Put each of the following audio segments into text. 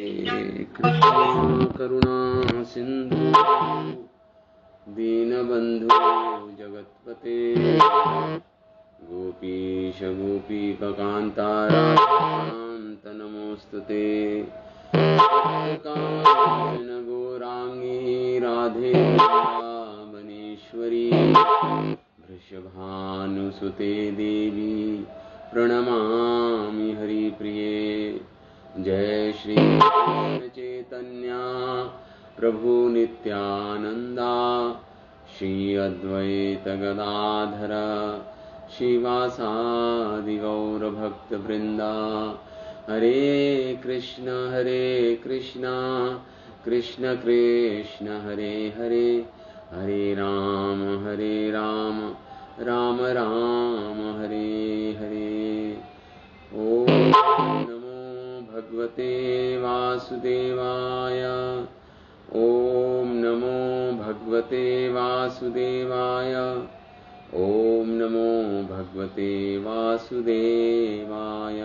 कृष्ण करुणा सिंधु दीनबंधु जगत्पते गोपीश गोपीककान्ता राधाकान्त नमोऽस्तुते कांचन गौरांगी राधे वृंदावनेश्वरी वृषभानुसुते देवी प्रणमामि हरिप्रिये। जय श्री कृष्ण चैतन्य प्रभु नित्यानंदा श्री अद्वैत गदाधर शिवासादि गौर भक्त वृंदा। हरे कृष्ण कृष्ण कृष्ण हरे हरे, हरे राम राम राम हरे हरे। ओम नमो भगवते वासुदेवाय, ओम नमो भगवते वासुदेवाय, ओम नमो भगवते वासुदेवाय।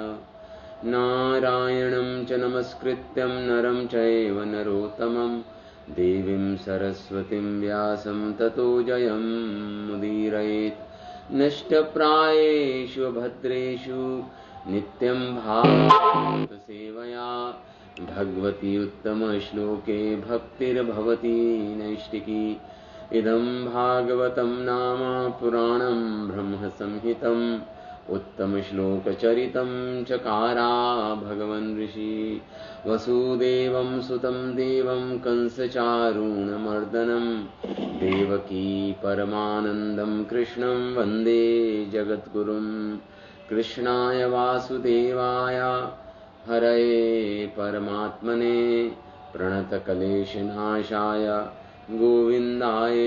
नारायणं च नमस्कृत्यं नरं चैव नरोत्तमं देवीं सरस्वतीं व्यासं ततो जयं मुदीरयेत्। नष्टप्रायेषु भद्रेषु नित्यं भागवत सेवया भगवती उत्तमश्लोके भक्तिर्भवति नैष्टिकी। इदं भागवतं नाम पुराणं ब्रह्मसंहितम् उत्तमश्लोकचरितं चकारा भगवन् ऋषि वसुदेवं सुतं देवं कंसचारूणमर्दनं देवकी परमानन्दं कृष्णं वन्दे जगद्गुरुं। कृष्णाय वासुदेवाय हरये परमात्मने प्रणतक्लेशनाशाय गोविन्दाय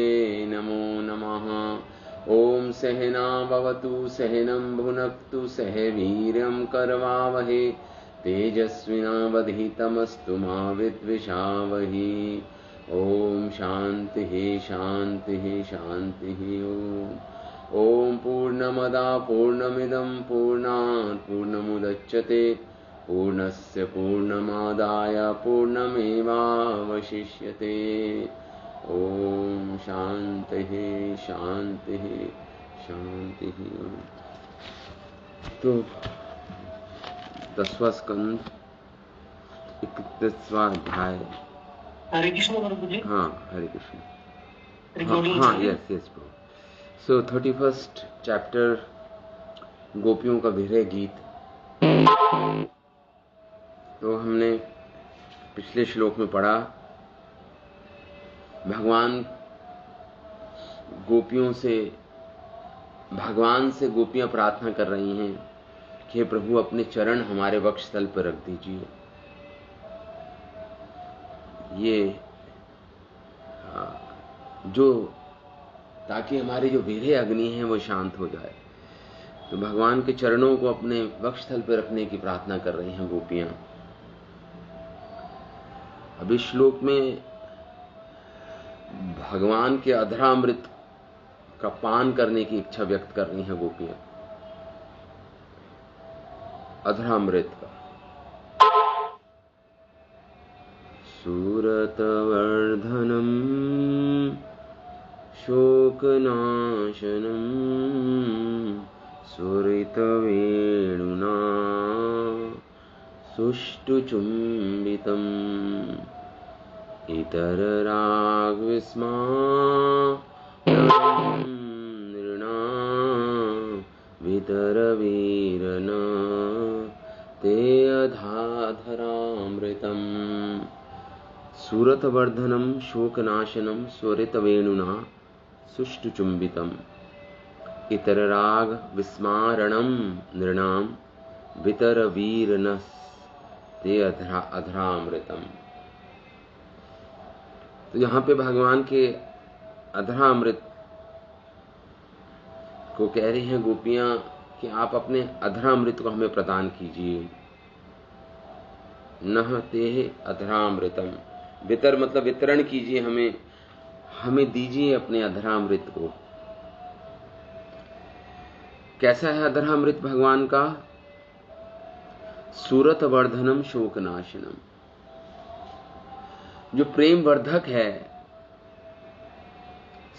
नमो नमः। ओम सहना भवतु सहनं भुनक्तु सह वीर्यं करवावहे तेजस्विनावधीतमस्तु मा विद्विषावहे। ओम शांति शांति ओम पूर्णमदा पूर्णमिदं पूर्णात् पूर्णमुदच्यते पूर्णस्य पूर्णमादाय पूर्णमेवावशिष्यते। ओम शांति शांति शांति। तो 10वां स्कंद 31वां अध्याय। हरे कृष्ण प्रभु जी। हाँ हरे कृष्ण। हाँ यस प्रभु। सो 31st चैप्टर गोपियों का विरह गीत। तो हमने पिछले श्लोक में पढ़ा भगवान से गोपियां प्रार्थना कर रही हैं कि हे प्रभु अपने चरण हमारे वक्षस्थल पर रख दीजिए, ये जो ताकि हमारी जो विरह अग्नि है वो शांत हो जाए। तो भगवान के चरणों को अपने वक्षस्थल पर रखने की प्रार्थना कर रही हैं गोपियां। अब इस श्लोक में भगवान के अधरामृत का पान करने की इच्छा व्यक्त कर रही हैं गोपियां। अधरामृत का सूरतवर्धनम शोकनाशनम सुरितवेणुना सुष्टुचुम्बितम् इतररागविस्मारणा वितरवीरन ते अधाधरामृतम्। सूरतवर्धनम शोकनाशनम स्वरितवेणुना सुष्टुचुम्बितम् इतरराग विस्मारणम नृणाम वितरवीरनस् ते अधरामृतम। तो यहां पे भगवान के अधरामृत को कह रही हैं गोपियां कि आप अपने अधरामृत को हमें प्रदान कीजिए। नह ते अधरामृतम, वितर मतलब वितरण कीजिए, हमें दीजिए अपने अधरामृत को। कैसा है अधरामृत भगवान का? सूरत वर्धनम शोकनाशनम, जो प्रेम वर्धक है,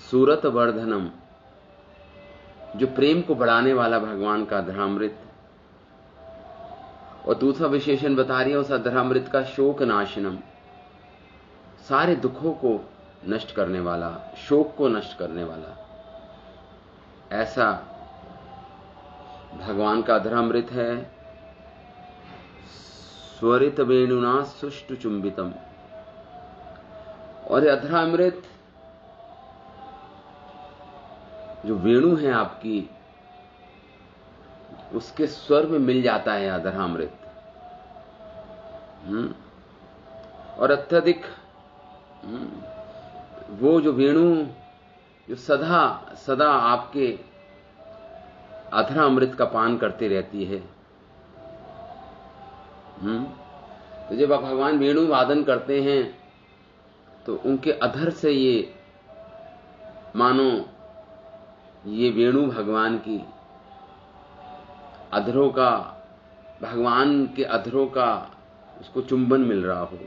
सूरत वर्धनम, जो प्रेम को बढ़ाने वाला भगवान का अधरामृत। और दूसरा विशेषण बता रही है उस अधरामृत का, शोक नाशनम, सारे दुखों को नष्ट करने वाला, शोक को नष्ट करने वाला। ऐसा भगवान का अधरामृत है। स्वरित वेणुना सुष्टु चुंबितम। और अधरामृत जो वेणु है आपकी, उसके स्वर में मिल जाता है अधरामृत। और अत्यधिक वो जो वेणु जो सदा सदा आपके अधरामृत का पान करती रहती है। तो जब आप भगवान वेणु वादन करते हैं तो उनके अधर से ये मानो ये वेणु भगवान की अधरों का, भगवान के अधरों का उसको चुंबन मिल रहा हो,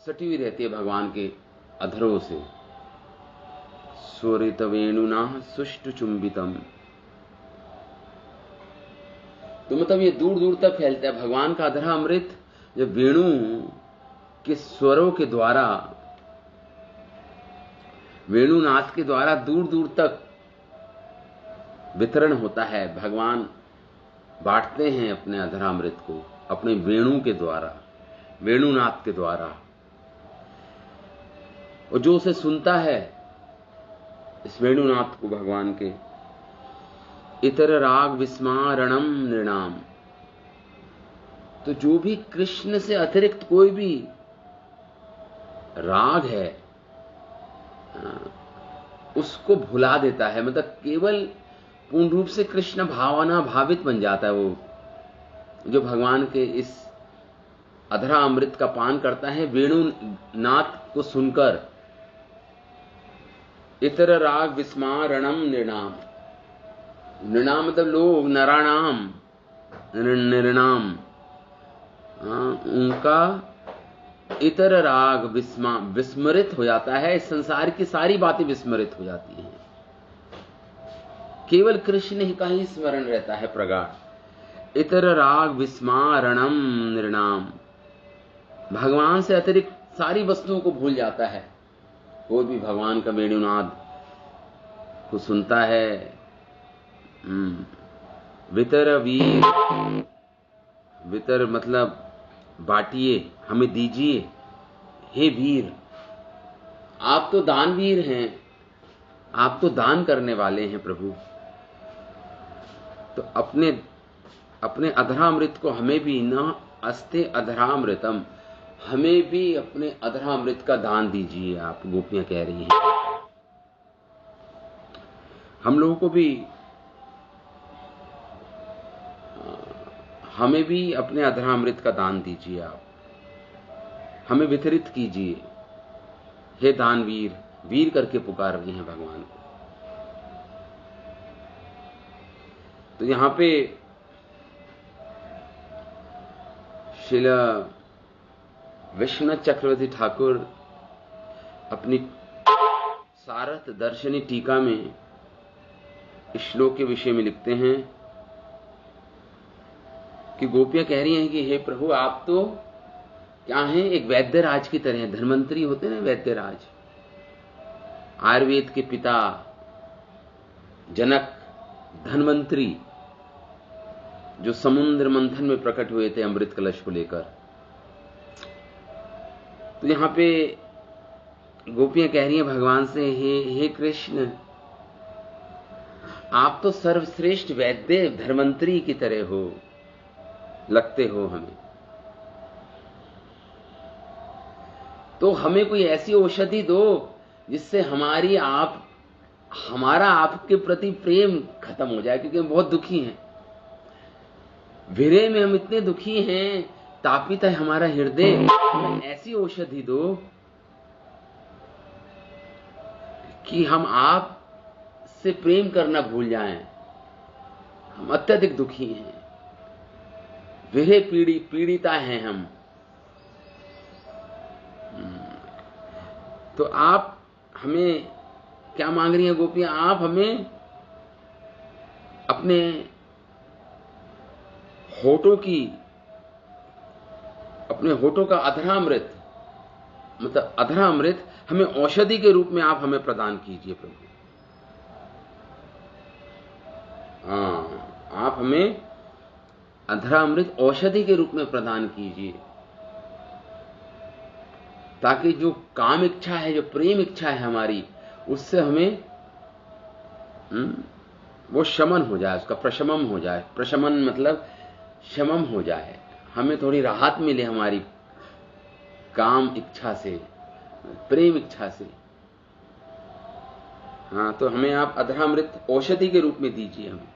सटी हुई रहती है भगवान के अधरों से। स्वरित वेणुना सुष्टु चुंबितम। तो मतलब ये दूर दूर तक फैलता है भगवान का अधरामृत। जब वेणु के स्वरों के द्वारा, वेणुनाथ के द्वारा दूर दूर तक वितरण होता है, भगवान बांटते हैं अपने अधरामृत को अपने वेणु के द्वारा, वेणुनाथ के द्वारा। और जो उसे सुनता है इस वेणुनाथ को भगवान के, इतर राग विस्मारणम नृणाम, तो जो भी कृष्ण से अतिरिक्त कोई भी राग है उसको भुला देता है। मतलब केवल पूर्ण रूप से कृष्ण भावना भावित बन जाता है वो, जो भगवान के इस अधरा अमृत का पान करता है वेणुनाथ को सुनकर। इतर राग विस्मारणम नृणाम, नृणाम मतलब लोग, नराणाम, नृणाम, उनका इतर राग विस्मृत हो जाता है। इस संसार की सारी बातें विस्मृत हो जाती हैं, केवल कृष्ण ही का ही स्मरण रहता है प्रगाढ़। इतर राग विस्मारणम नृणाम, भगवान से अतिरिक्त सारी वस्तुओं को भूल जाता है। कोई भी भगवान का वेणुनाद को सुनता है। वितर वीर, वितर मतलब बांटिए, हमें दीजिए, हे वीर, आप तो दानवीर हैं, आप तो दान करने वाले हैं प्रभु। तो अपने अधरामृत को हमें भी, न अस्ते अधरामृतम, हमें भी अपने अधरामृत का दान दीजिए आप, गोपियां कह रही हैं। हम लोगों को भी, हमें भी अपने अधरामृत का दान दीजिए आप, हमें वितरित कीजिए, हे दानवीर, वीर करके पुकार रही हैं भगवान को। तो यहां पे श्रील विश्वनाथ चक्रवर्ती ठाकुर अपनी सारथ दर्शनी टीका में इस श्लोक के विषय में लिखते हैं कि गोपियां कह रही हैं कि हे प्रभु, आप तो क्या हैं, एक वैद्यराज की तरह, धन्वंतरी होते हैं ना वैद्यराज, आयुर्वेद के पिता जनक धन्वंतरी, जो समुद्र मंथन में प्रकट हुए थे अमृत कलश को लेकर। तो यहां पे गोपियां कह रही हैं भगवान से, हे कृष्ण, आप तो सर्वश्रेष्ठ वैद्य धन्वंतरी की तरह हो, लगते हो हमें। तो हमें कोई ऐसी औषधि दो जिससे हमारा आपके प्रति प्रेम खत्म हो जाए, क्योंकि हम बहुत दुखी हैं। विरह में हम इतने दुखी हैं, तापित है हमारा हृदय। हमें ऐसी औषधि दो कि हम आप से प्रेम करना भूल जाएं। हम अत्यधिक दुखी हैं, विरह पीड़िता हैं हम। तो आप हमें क्या मांग रही हैं गोपियां? आप हमें अपने अपने होठों का अधरामृत, मतलब अधरामृत हमें औषधि के रूप में आप हमें प्रदान कीजिए प्रभु। आप हमें अधरामृत औषधि के रूप में प्रदान कीजिए, ताकि जो काम इच्छा है, जो प्रेम इच्छा है हमारी, उससे हमें वो शमन हो जाए, उसका प्रशमन हो जाए। प्रशमन मतलब शमन हो जाए, हमें थोड़ी राहत मिले हमारी काम इच्छा से, प्रेम इच्छा से। तो हमें आप अधरामृत औषधि के रूप में दीजिए हमें।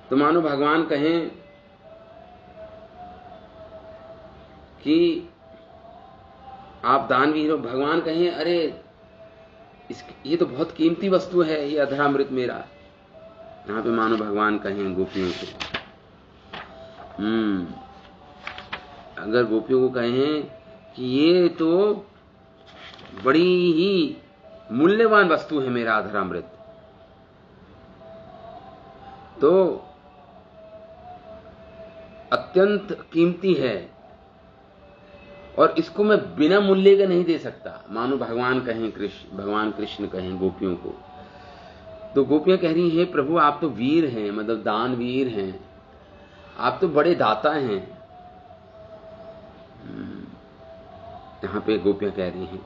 तो मानो भगवान कहें कि आप दानवीर हो, भगवान कहें अरे ये तो बहुत कीमती वस्तु है, ये अधरामृत मेरा। यहां पे मानो भगवान कहें गोपियों को, अगर गोपियों को कहें कि ये तो बड़ी ही मूल्यवान वस्तु है मेरा अधरामृत, तो अत्यंत कीमती है और इसको मैं बिना मूल्य के नहीं दे सकता। मानो भगवान कृष्ण कहें गोपियों को। तो गोपियां कह रही हैं, प्रभु आप तो वीर हैं, मतलब दानवीर हैं, आप तो बड़े दाता हैं। यहां पे गोपियां कह रही हैं,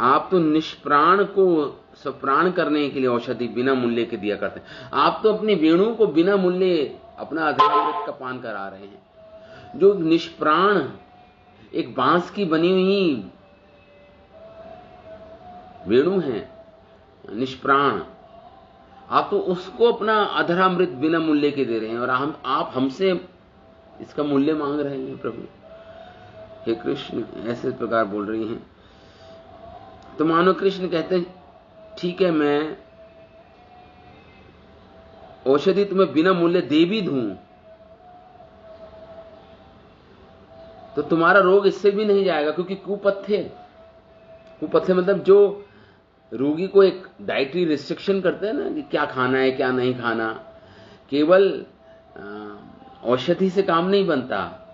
आप तो निष्प्राण को सप्राण करने के लिए औषधि बिना मूल्य के दिया करते हैं। आप तो अपनी वेणु को बिना मूल्य अपना अधरामृत का पान करा रहे हैं। जो निष्प्राण एक बांस की बनी हुई वेणु है, निष्प्राण, आप तो उसको अपना अधरामृत बिना मूल्य के दे रहे हैं, और आप हमसे इसका मूल्य मांग रहे हैं प्रभु। हे कृष्ण, ऐसे प्रकार बोल रही हैं। तो मानो कृष्ण कहते हैं, ठीक है, मैं औषधि तुम्हें बिना मूल्य दे भी दूं तो तुम्हारा रोग इससे भी नहीं जाएगा, क्योंकि कुपथ्य मतलब जो रोगी को एक डाइटरी रिस्ट्रिक्शन करते हैं ना, कि क्या खाना है क्या नहीं खाना, केवल औषधि से काम नहीं बनता,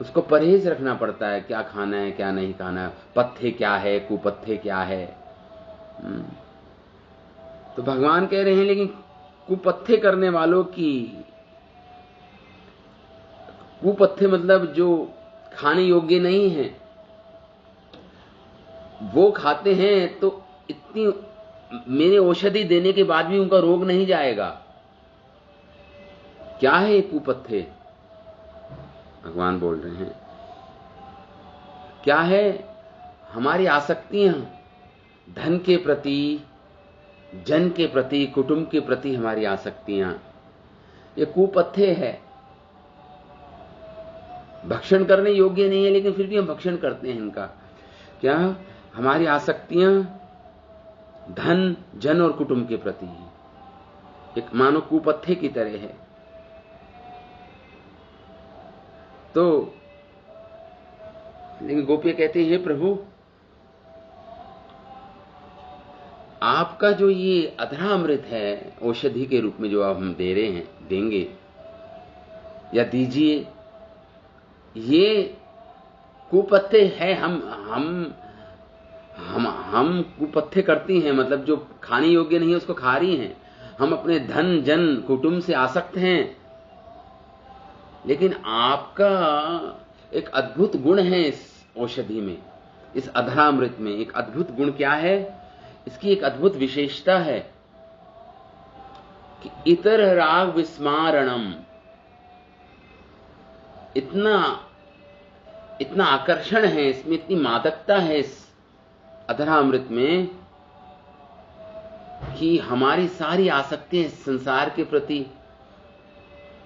उसको परहेज रखना पड़ता है, क्या खाना है क्या नहीं खाना, पथ्य क्या है, कुपथ्य क्या है। तो भगवान कह रहे हैं, लेकिन कुपथ्य करने वालों की, कुपथ्य मतलब जो खाने योग्य नहीं है, वो खाते हैं तो इतनी मेरे औषधि देने के बाद भी उनका रोग नहीं जाएगा। क्या है ये कुपथ्य? भगवान बोल रहे हैं, क्या है? हमारी आसक्तियां धन के प्रति, जन के प्रति, कुटुंब के प्रति हमारी आसक्तियां, ये कुपथ्य है। भक्षण करने योग्य नहीं है, लेकिन फिर भी हम भक्षण करते हैं इनका। क्या? हमारी आसक्तियां धन, जन और कुटुंब के प्रति एक मानो कुपथ्य की तरह है। तो लेकिन गोपियां कहते हैं, प्रभु आपका जो ये अधरामृत है औषधि के रूप में जो आप हम दे रहे हैं, देंगे या दीजिए, ये कुपथ्य है। हम कुपथ्य करती हैं, मतलब जो खाने योग्य नहीं है उसको खा रही हैं। हम अपने धन, जन, कुटुंब से आसक्त हैं, लेकिन आपका एक अद्भुत गुण है इस औषधि में, इस अधरामृत में एक अद्भुत गुण क्या है? इसकी एक अद्भुत विशेषता है कि इतर राग विस्मारणम, इतना आकर्षण है इसमें, इतनी मादकता है इस अधरामृत में कि हमारी सारी आसक्तियां संसार के प्रति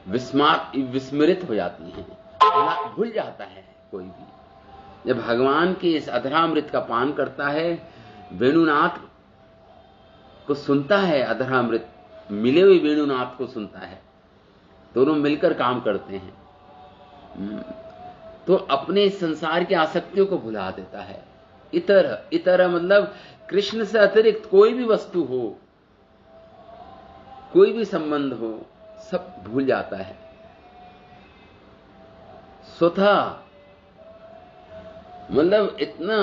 विस्मृत हो जाती हैं, भूल जाता है कोई भी। जब भगवान के इस अधरामृत का पान करता है, वेणुनाथ को सुनता है, अधरामृत मिले हुए वेणुनाथ को सुनता है, दोनों मिलकर काम करते हैं। तो अपने संसार की आसक्तियों को भुला देता है। इतर मतलब कृष्ण से अतिरिक्त कोई भी वस्तु हो, कोई भी संबंध हो, सब भूल जाता है। स्वतः मतलब इतना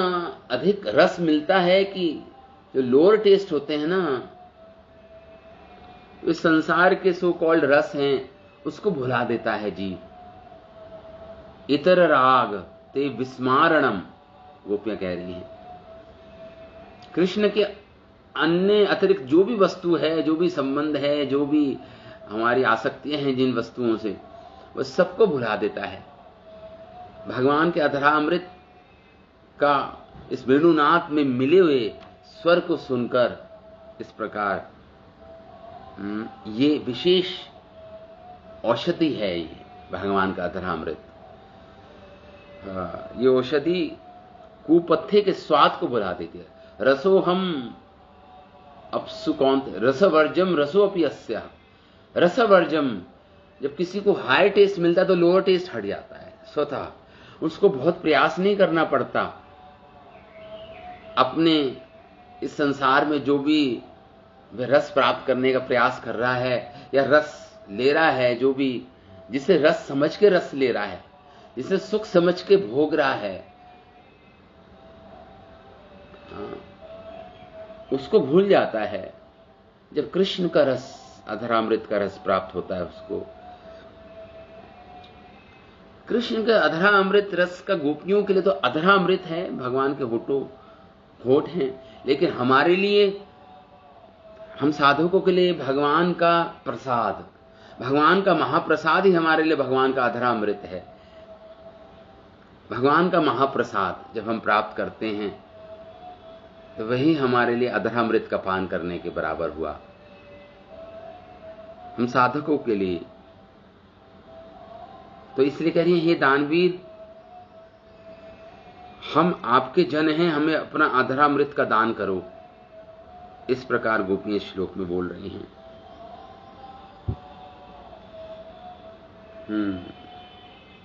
अधिक रस मिलता है कि जो लोअर टेस्ट होते हैं ना, इस संसार के सो कॉल्ड रस हैं, उसको भुला देता है जीव। इतर राग ते विस्मारणम, गोपियां कह रही हैं। कृष्ण के अन्य अतिरिक्त जो भी वस्तु है, जो भी संबंध है, जो भी हमारी आसक्तियां हैं जिन वस्तुओं से, वह सबको भुला देता है। भगवान के अधरामृत का इस वेणुनाथ में मिले हुए स्वर को सुनकर इस प्रकार ये विशेष औषधि है, ये भगवान का अधरामृत। ये औषधि कुपत्थे के स्वाद को बुला देती है। रसो हम अपसु कौन रसवर्जम रसो अपि अस्या। रसवर्जम, जब किसी को हाई टेस्ट मिलता है तो लोअर टेस्ट हट जाता है स्वतः। उसको बहुत प्रयास नहीं करना पड़ता। अपने इस संसार में जो भी वह रस प्राप्त करने का प्रयास कर रहा है या रस ले रहा है, जो भी जिसे रस समझ के रस ले रहा है, जिसे सुख समझ के भोग रहा है, उसको भूल जाता है। जब कृष्ण का रस, अधरामृत का रस प्राप्त होता है उसको, कृष्ण का अधरामृत रस का गोपियों के लिए तो अधरामृत है, भगवान के होठ हैं, लेकिन हमारे लिए, हम साधकों के लिए भगवान का प्रसाद, भगवान का महाप्रसाद ही हमारे लिए भगवान का अधरामृत है। भगवान का महाप्रसाद जब हम प्राप्त करते हैं तो वही हमारे लिए अधरामृत का पान करने के बराबर हुआ, हम साधकों के लिए। तो इसलिए कह रही है, हे दानवीर, हम आपके जन हैं, हमें अपना अधरामृत का दान करो। इस प्रकार गोपियां श्लोक में बोल रही हैं।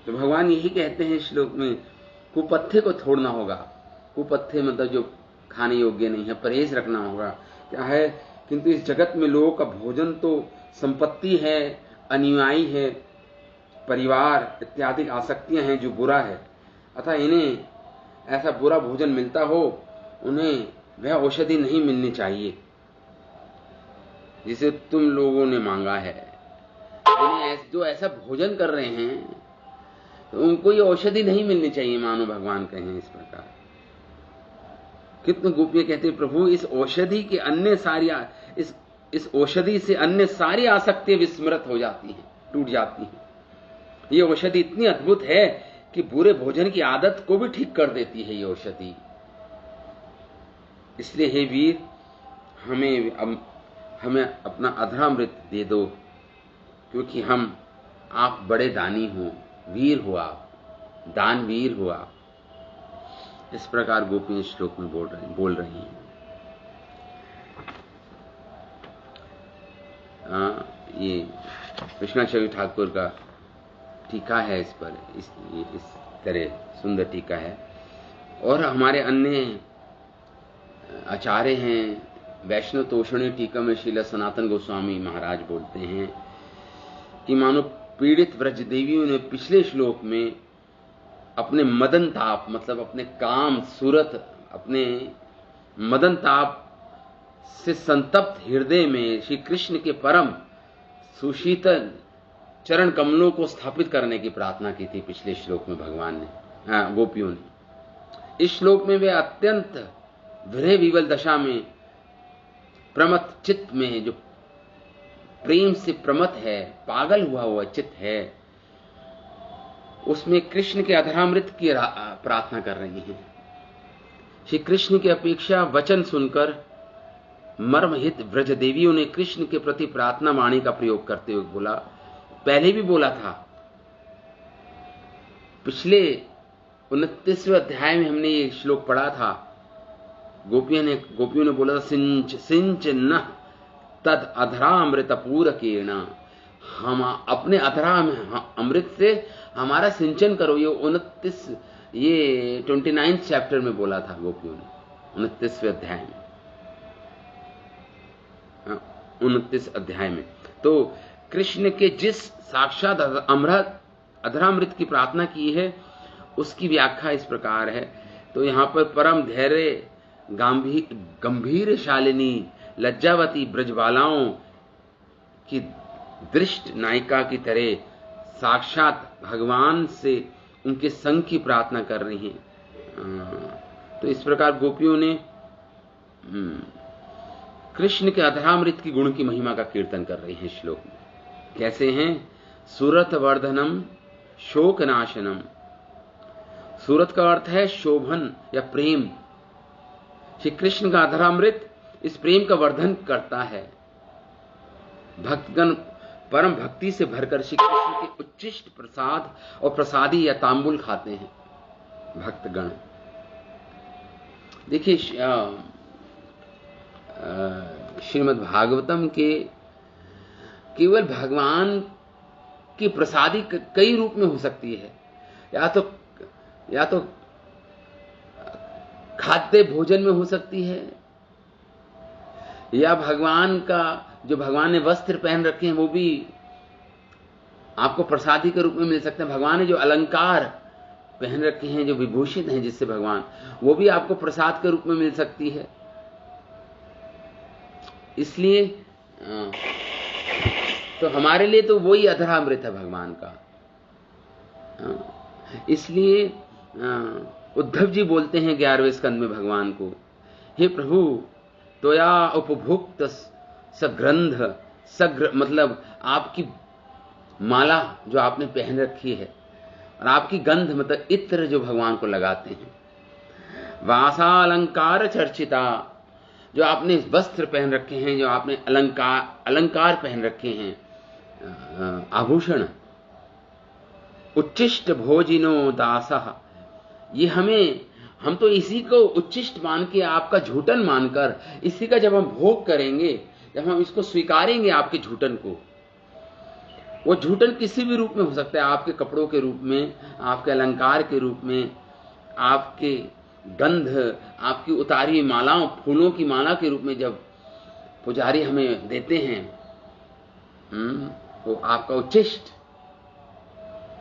तो भगवान यही कहते हैं श्लोक में, कुपत्थे को छोड़ना होगा। कुपत्थे मतलब जो खाने योग्य नहीं है, परहेज रखना होगा। क्या है, किंतु इस जगत में लोगों का भोजन तो संपत्ति है, अनुयायी है, परिवार इत्यादि आसक्तियां हैं जो बुरा है। अतः इन्हें ऐसा बुरा भोजन मिलता हो, उन्हें वह औषधि नहीं मिलनी चाहिए जिसे तुम लोगों ने मांगा है। इन्हें जो ऐसा भोजन कर रहे हैं तो उनको ये औषधि नहीं मिलनी चाहिए, मानो भगवान कहें इस प्रकार। कितने गोपियां कहते हैं, प्रभु इस औषधि के अन्य सारी इस औषधि से अन्य सारी आसक्तियां विस्मृत हो जाती हैं, टूट जाती हैं। ये औषधि इतनी अद्भुत है कि बुरे भोजन की आदत को भी ठीक कर देती है ये औषधि। इसलिए हे वीर, हमें अपना अधरामृत दे दो, क्योंकि आप बड़े दानी हो, वीर हो, आप दानवीर हो आप। इस प्रकार गोपी श्लोक में बोल रही हैं। ये कृष्णाचार्य ठाकुर का टीका है इस पर, इस तरह सुंदर टीका है। और हमारे अन्य आचार्य हैं, वैष्णव तोषणी टीका में श्रील सनातन गोस्वामी महाराज बोलते हैं कि मानो पीड़ित व्रज देवियों ने पिछले श्लोक में अपने मदन ताप, मतलब अपने काम सूरत, अपने मदन ताप से संतप्त हृदय में श्री कृष्ण के परम सुशीतल चरण कमलों को स्थापित करने की प्रार्थना की थी पिछले श्लोक में भगवान ने, गोपियों ने। इस श्लोक में वे अत्यंत विरह विवल दशा में, प्रमथ चित्त में, जो प्रेम से प्रमथ है, पागल हुआ चित्त है, उसमें कृष्ण के अधरामृत की प्रार्थना कर रही हैं। श्री कृष्ण की अपेक्षा वचन सुनकर मर्महित व्रज देवियों ने कृष्ण के प्रति प्रार्थना वाणी का प्रयोग करते हुए बोला, पहले भी बोला था, पिछले 29वें अध्याय में हमने ये श्लोक पढ़ा था। गोपियों ने बोला था, सिंच न तद अधरामृत पूरकेण, हम अपने अधरा अमृत से हमारा सिंचन करो। ये 29 चैप्टर में बोला था गोपियों ने, 29वें अध्याय में, 29 अध्याय में। तो कृष्ण के जिस साक्षात अधरामृत की प्रार्थना की है उसकी व्याख्या इस प्रकार है। तो यहां पर परम धैर्य गंभीर शालिनी लज्जावती ब्रजबालाओं की दृष्ट नायिका की तरह साक्षात भगवान से उनके संग की प्रार्थना कर रही हैं। तो इस प्रकार गोपियों ने कृष्ण के अधरामृत की गुण की महिमा का कीर्तन कर रही हैं श्लोक में। कैसे हैं? सूरत वर्धनम शोक नाशनम। सूरत का अर्थ है शोभन या प्रेम। श्री कृष्ण का अधरामृत इस प्रेम का वर्धन करता है। भक्तगण परम भक्ति से भरकर श्री कृष्ण के उच्चिष्ट प्रसाद और प्रसादी या तांबुल खाते हैं भक्तगण। देखिए श्रीमद् भागवतम के केवल भगवान की प्रसादी कई रूप में हो सकती है। या तो खाद्य भोजन में हो सकती है, या भगवान का जो भगवान ने वस्त्र पहन रखे हैं वो भी आपको प्रसादी के रूप में मिल सकते हैं। भगवान ने जो अलंकार पहन रखे हैं, जो विभूषित हैं जिससे भगवान, वो भी आपको प्रसाद के रूप में मिल सकती है। इसलिए तो हमारे लिए तो वही अधरामृत है भगवान का। इसलिए उद्धव जी बोलते हैं 11वें स्कंद में भगवान को, हे प्रभु त्वया उपभुक्त सग्रंथ, सग्र मतलब आपकी माला जो आपने पहन रखी है, और आपकी गंध मतलब इत्र जो भगवान को लगाते हैं, वासालंकार चर्चिता, जो आपने वस्त्र पहन रखे हैं, जो आपने अलंकार पहन रखे हैं, आभूषण, उच्चिष्ट भोजिनो दासः, ये हम तो इसी को उच्चिष्ट मान के, आपका झूठन मानकर इसी का जब हम भोग करेंगे, जब हम इसको स्वीकारेंगे आपके झूठन को, वो झूठन किसी भी रूप में हो सकता है, आपके कपड़ों के रूप में, आपके अलंकार के रूप में, आपके गंध, आपकी उतारी मालाओं, फूलों की माला के रूप में जब पुजारी हमें देते हैं, वो आपका उच्चिष्ट।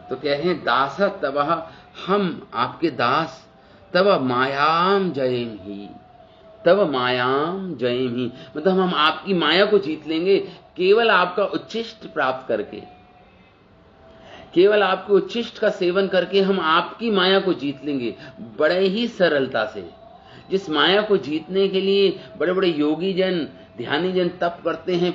तो कह रहे हैं दास तब, हम आपके दास, तब मायाम जयम ही, तब मायाम जयम ही, मतलब हम आपकी माया को जीत लेंगे केवल आपका उच्चिष्ट प्राप्त करके, केवल आपके उच्चिष्ट का सेवन करके हम आपकी माया को जीत लेंगे बड़े ही सरलता से। जिस माया को जीतने के लिए बड़े बड़े योगी जन, ध्यानी जन तप करते हैं,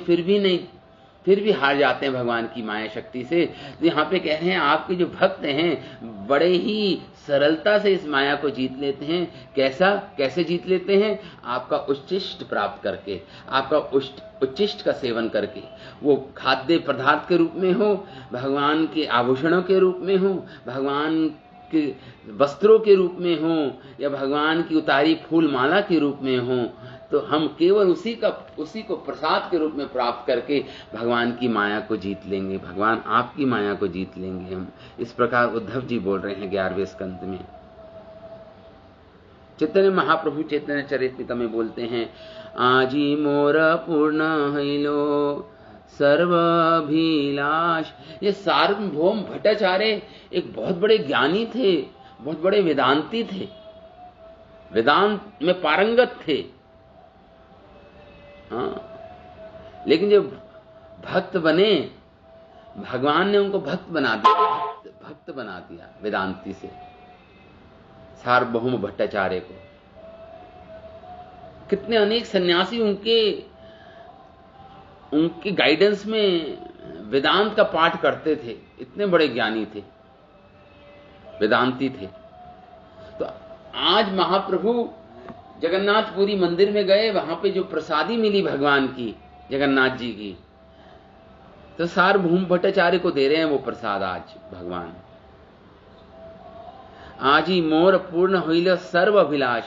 फिर भी हार जाते हैं भगवान की माया शक्ति से। तो यहाँ पे कह रहे हैं आपके जो भक्त हैं बड़े ही सरलता से इस माया को जीत लेते हैं। कैसे जीत लेते हैं? आपका उच्चिष्ट प्राप्त करके, आपका उच्चिष्ट का सेवन करके, वो खाद्य पदार्थ के रूप में हो, भगवान के आभूषणों के रूप में हो, भगवान के वस्त्रों के रूप में हो, या भगवान की उतारी फूल माला के रूप में हो। तो हम केवल उसी को प्रसाद के रूप में प्राप्त करके भगवान की माया को जीत लेंगे, भगवान आपकी माया को जीत लेंगे हम। इस प्रकार उद्धव जी बोल रहे हैं 11वें स्कंद में। चैतन्य महाप्रभु चैतन्य चरितमिता में बोलते हैं, आजी मोर पूर्ण हइलो सर्वाभिलाष। ये सार्वभौम भट्टाचार्य एक बहुत बड़े ज्ञानी थे, बहुत बड़े वेदांती थे, वेदांत में पारंगत थे। हाँ, लेकिन जब भक्त बने, भगवान ने उनको भक्त बना दिया वेदांती से, सार्वभौम भट्टाचार्य को। कितने अनेक सन्यासी उनके गाइडेंस में वेदांत का पाठ करते थे, इतने बड़े ज्ञानी थे, वेदांती थे। तो आज महाप्रभु जगन्नाथपुरी मंदिर में गए, वहां पे जो प्रसादी मिली भगवान की, जगन्नाथ जी की, तो सार्वभौम भट्टाचार्य को दे रहे हैं वो प्रसाद आज भगवान। आज ही मोर पूर्ण होइल सर्व अभिलाष।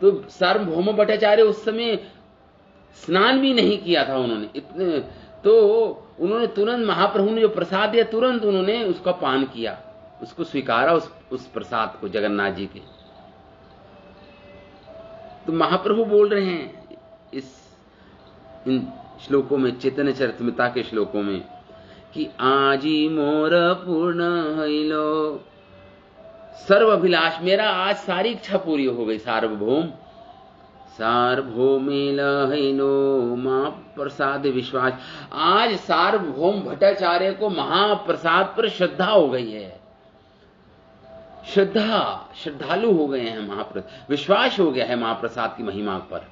तो सार्वभौम भट्टाचार्य उस समय स्नान भी नहीं किया था उन्होंने, इतने तो उन्होंने तुरंत, महाप्रभु ने जो प्रसाद दिया तुरंत उन्होंने उसका पान किया, उसको स्वीकारा, उस प्रसाद को जगन्नाथ जी के। तो महाप्रभु बोल रहे हैं इन श्लोकों में, चैतन्य चरितमृता के श्लोकों में, कि आजी मोर पूर्ण हइलो सर्व अभिलाष, मेरा आज सारी इच्छा पूरी हो गई। सार्वभौम सार्वभौमेल हइलो मां प्रसाद विश्वास, आज सार्वभौम भट्टाचार्य को महाप्रसाद पर श्रद्धा हो गई है। श्रद्धालु हो गए हैं महाप्रसाद, विश्वास हो गया है महाप्रसाद की महिमा पर।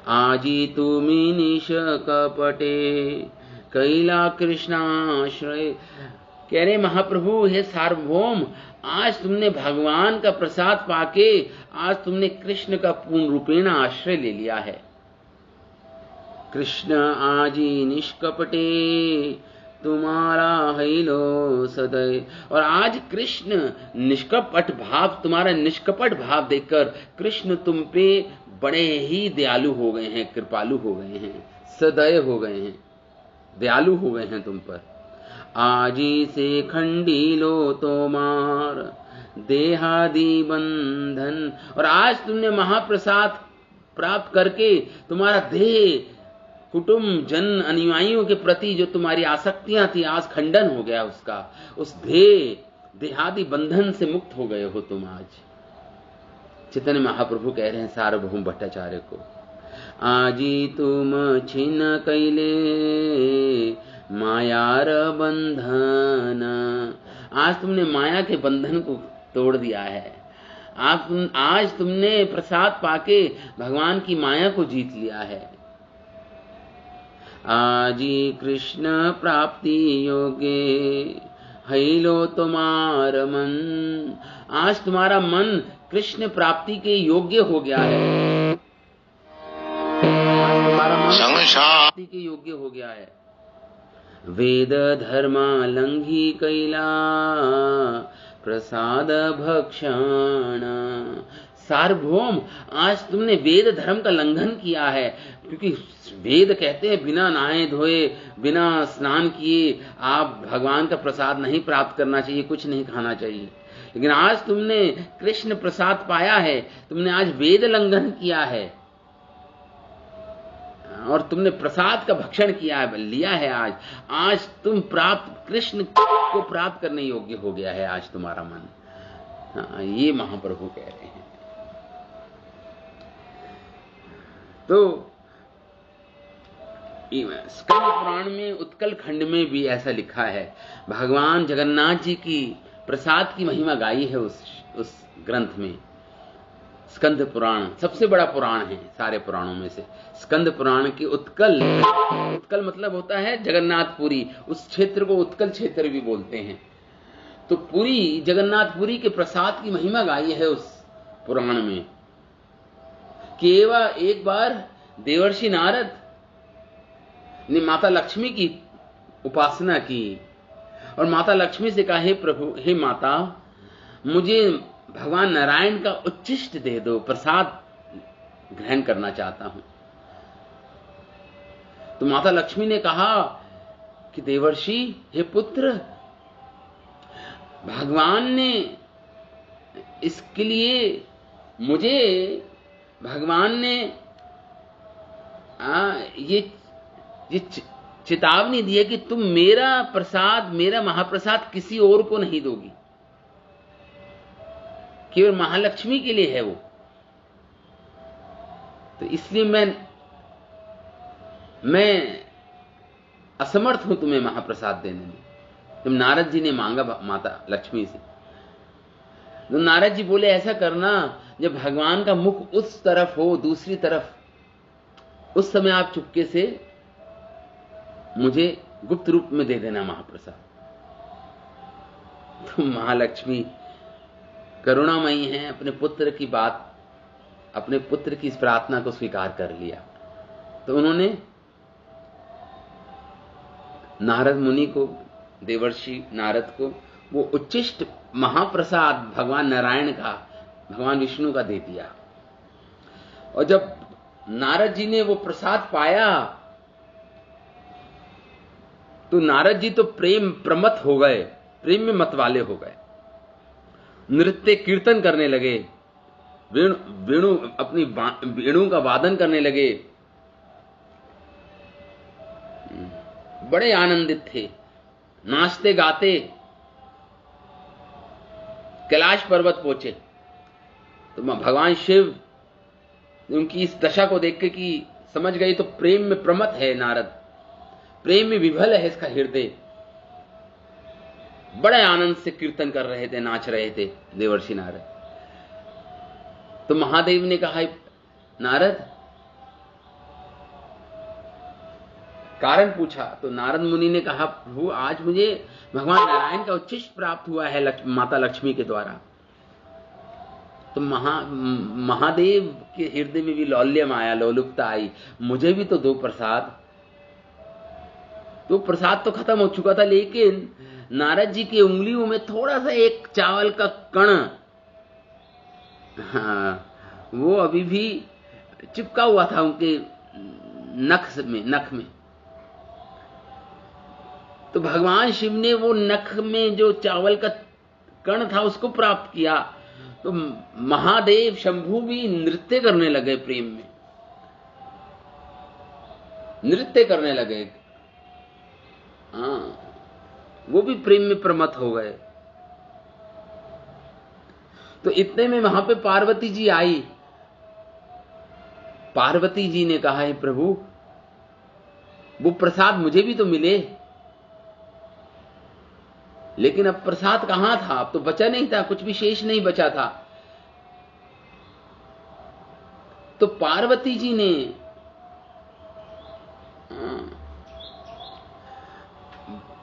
आजी तुमी निश कपटे कैला कृष्णाश्रय, कह रहे महाप्रभु हे सार्वभौम, आज तुमने भगवान का प्रसाद पाके आज तुमने कृष्ण का पूर्ण रूपेण आश्रय ले लिया है। कृष्ण आजी निष्कपटे तुम्हारा हैलो सदै, और आज कृष्ण निष्कपट भाव, तुम्हारा निष्कपट भाव देखकर कृष्ण तुम पे बड़े ही दयालु हो गए हैं, कृपालु हो गए हैं, सदय हो गए हैं, दयालु हो गए हैं तुम पर। आजी से खंडी लो तोमार देहादि बंधन, और आज तुमने महाप्रसाद प्राप्त करके तुम्हारा देह, कुटुंब, जन, अनुयायियों के प्रति जो तुम्हारी आसक्तियां थी आज खंडन हो गया उसका, उस देहादि बंधन से मुक्त हो गए हो तुम आज। चैतन्य महाप्रभु कह रहे हैं सार्वभौम भट्टाचार्य को, आजी तुम छिन कैले मायार बंधन, आज तुमने माया के बंधन को तोड़ दिया है। आज तुमने प्रसाद पाके भगवान की माया को जीत लिया है। आजी कृष्ण प्राप्ति योगे हैलो तुम्हार मन, आज तुम्हारा मन कृष्ण प्राप्ति के योग्य हो गया है। आज तुम्हारा मन प्राप्ति के योग्य हो गया है। वेद धर्म लंघी कैला प्रसाद भक्षण, सार्वभौम आज तुमने वेद धर्म का लंघन किया है, क्योंकि वेद कहते हैं बिना नहाए धोए, बिना स्नान किए आप भगवान का प्रसाद नहीं प्राप्त करना चाहिए, कुछ नहीं खाना चाहिए। लेकिन आज तुमने कृष्ण प्रसाद पाया है, तुमने आज वेद लंघन किया है और तुमने प्रसाद का भक्षण किया है, लिया है। आज तुम कृष्ण को प्राप्त करने योग्य हो गया है आज तुम्हारा मन। हाँ, ये महाप्रभु कह रहे हैं। तो स्कंद पुराण में उत्कल खंड में भी ऐसा लिखा है, भगवान जगन्नाथ जी की प्रसाद की महिमा गाई है उस ग्रंथ में। स्कंद पुराण सबसे बड़ा पुराण है सारे पुराणों में से। स्कंद पुराण की उत्कल मतलब होता है जगन्नाथपुरी, उस क्षेत्र को उत्कल क्षेत्र भी बोलते हैं। तो पूरी जगन्नाथपुरी के प्रसाद की महिमा गाई है उस पुराण में। केवल एक बार देवर्षि नारद ने माता लक्ष्मी की उपासना की और माता लक्ष्मी से कहा, हे प्रभु, हे माता, मुझे भगवान नारायण का उच्चिष्ट दे दो, प्रसाद ग्रहण करना चाहता हूं। तो माता लक्ष्मी ने कहा कि देवर्षि, हे पुत्र, भगवान ने इसके लिए मुझे भगवान ने ये चेतावनी दी है कि तुम मेरा महाप्रसाद किसी और को नहीं दोगी, केवल महालक्ष्मी के लिए है वो। तो इसलिए मैं असमर्थ हूं तुम्हें महाप्रसाद देने में। तुम नारद जी ने मांगा माता लक्ष्मी से, तो नारद जी बोले, ऐसा करना जब भगवान का मुख उस तरफ हो, दूसरी तरफ, उस समय आप चुपके से मुझे गुप्त रूप में दे देना महाप्रसाद। तो महालक्ष्मी करुणामयी हैं, अपने पुत्र की इस प्रार्थना को स्वीकार कर लिया। तो उन्होंने नारद मुनि को, देवर्षि नारद को, वो उच्चिष्ट महाप्रसाद भगवान नारायण का, भगवान विष्णु का दे दिया। और जब नारद जी ने वो प्रसाद पाया तो नारद जी तो प्रेम प्रमथ हो गए प्रेम में मतवाले हो गए, नृत्य कीर्तन करने लगे, वेणु अपनी वेणु का वादन करने लगे, बड़े आनंदित थे, नाचते गाते कैलाश पर्वत पहुंचे। तो भगवान शिव उनकी इस दशा को देख के कि समझ गई तो प्रेम में प्रमथ है नारद, प्रेम में विभल है इसका हृदय। बड़े आनंद से कीर्तन कर रहे थे, नाच रहे थे देवर्षि नारद। तो महादेव ने कहा, नारद, कारण पूछा। तो नारद मुनि ने कहा, प्रभु आज मुझे भगवान नारायण का उच्चिष्ट प्राप्त हुआ है माता लक्ष्मी के द्वारा। तो महादेव के हृदय में भी लौल्यम आया, लोलुपता आई, मुझे भी तो दो प्रसाद। तो प्रसाद तो खत्म हो चुका था, लेकिन नारद जी की उंगलियों में थोड़ा सा एक चावल का कण, हाँ, वो अभी भी चिपका हुआ था उनके नख में। तो भगवान शिव ने वो नख में जो चावल का कण था उसको प्राप्त किया। तो महादेव शंभु भी नृत्य करने लगे, प्रेम में नृत्य करने लगे। हाँ, वो भी प्रेम में प्रमथ हो गए। तो इतने में वहां पे पार्वती जी आई। पार्वती जी ने कहा, हे प्रभु, वो प्रसाद मुझे भी तो मिले, लेकिन अब प्रसाद कहां था? अब तो बचा नहीं था, कुछ भी शेष नहीं बचा था। तो पार्वती जी ने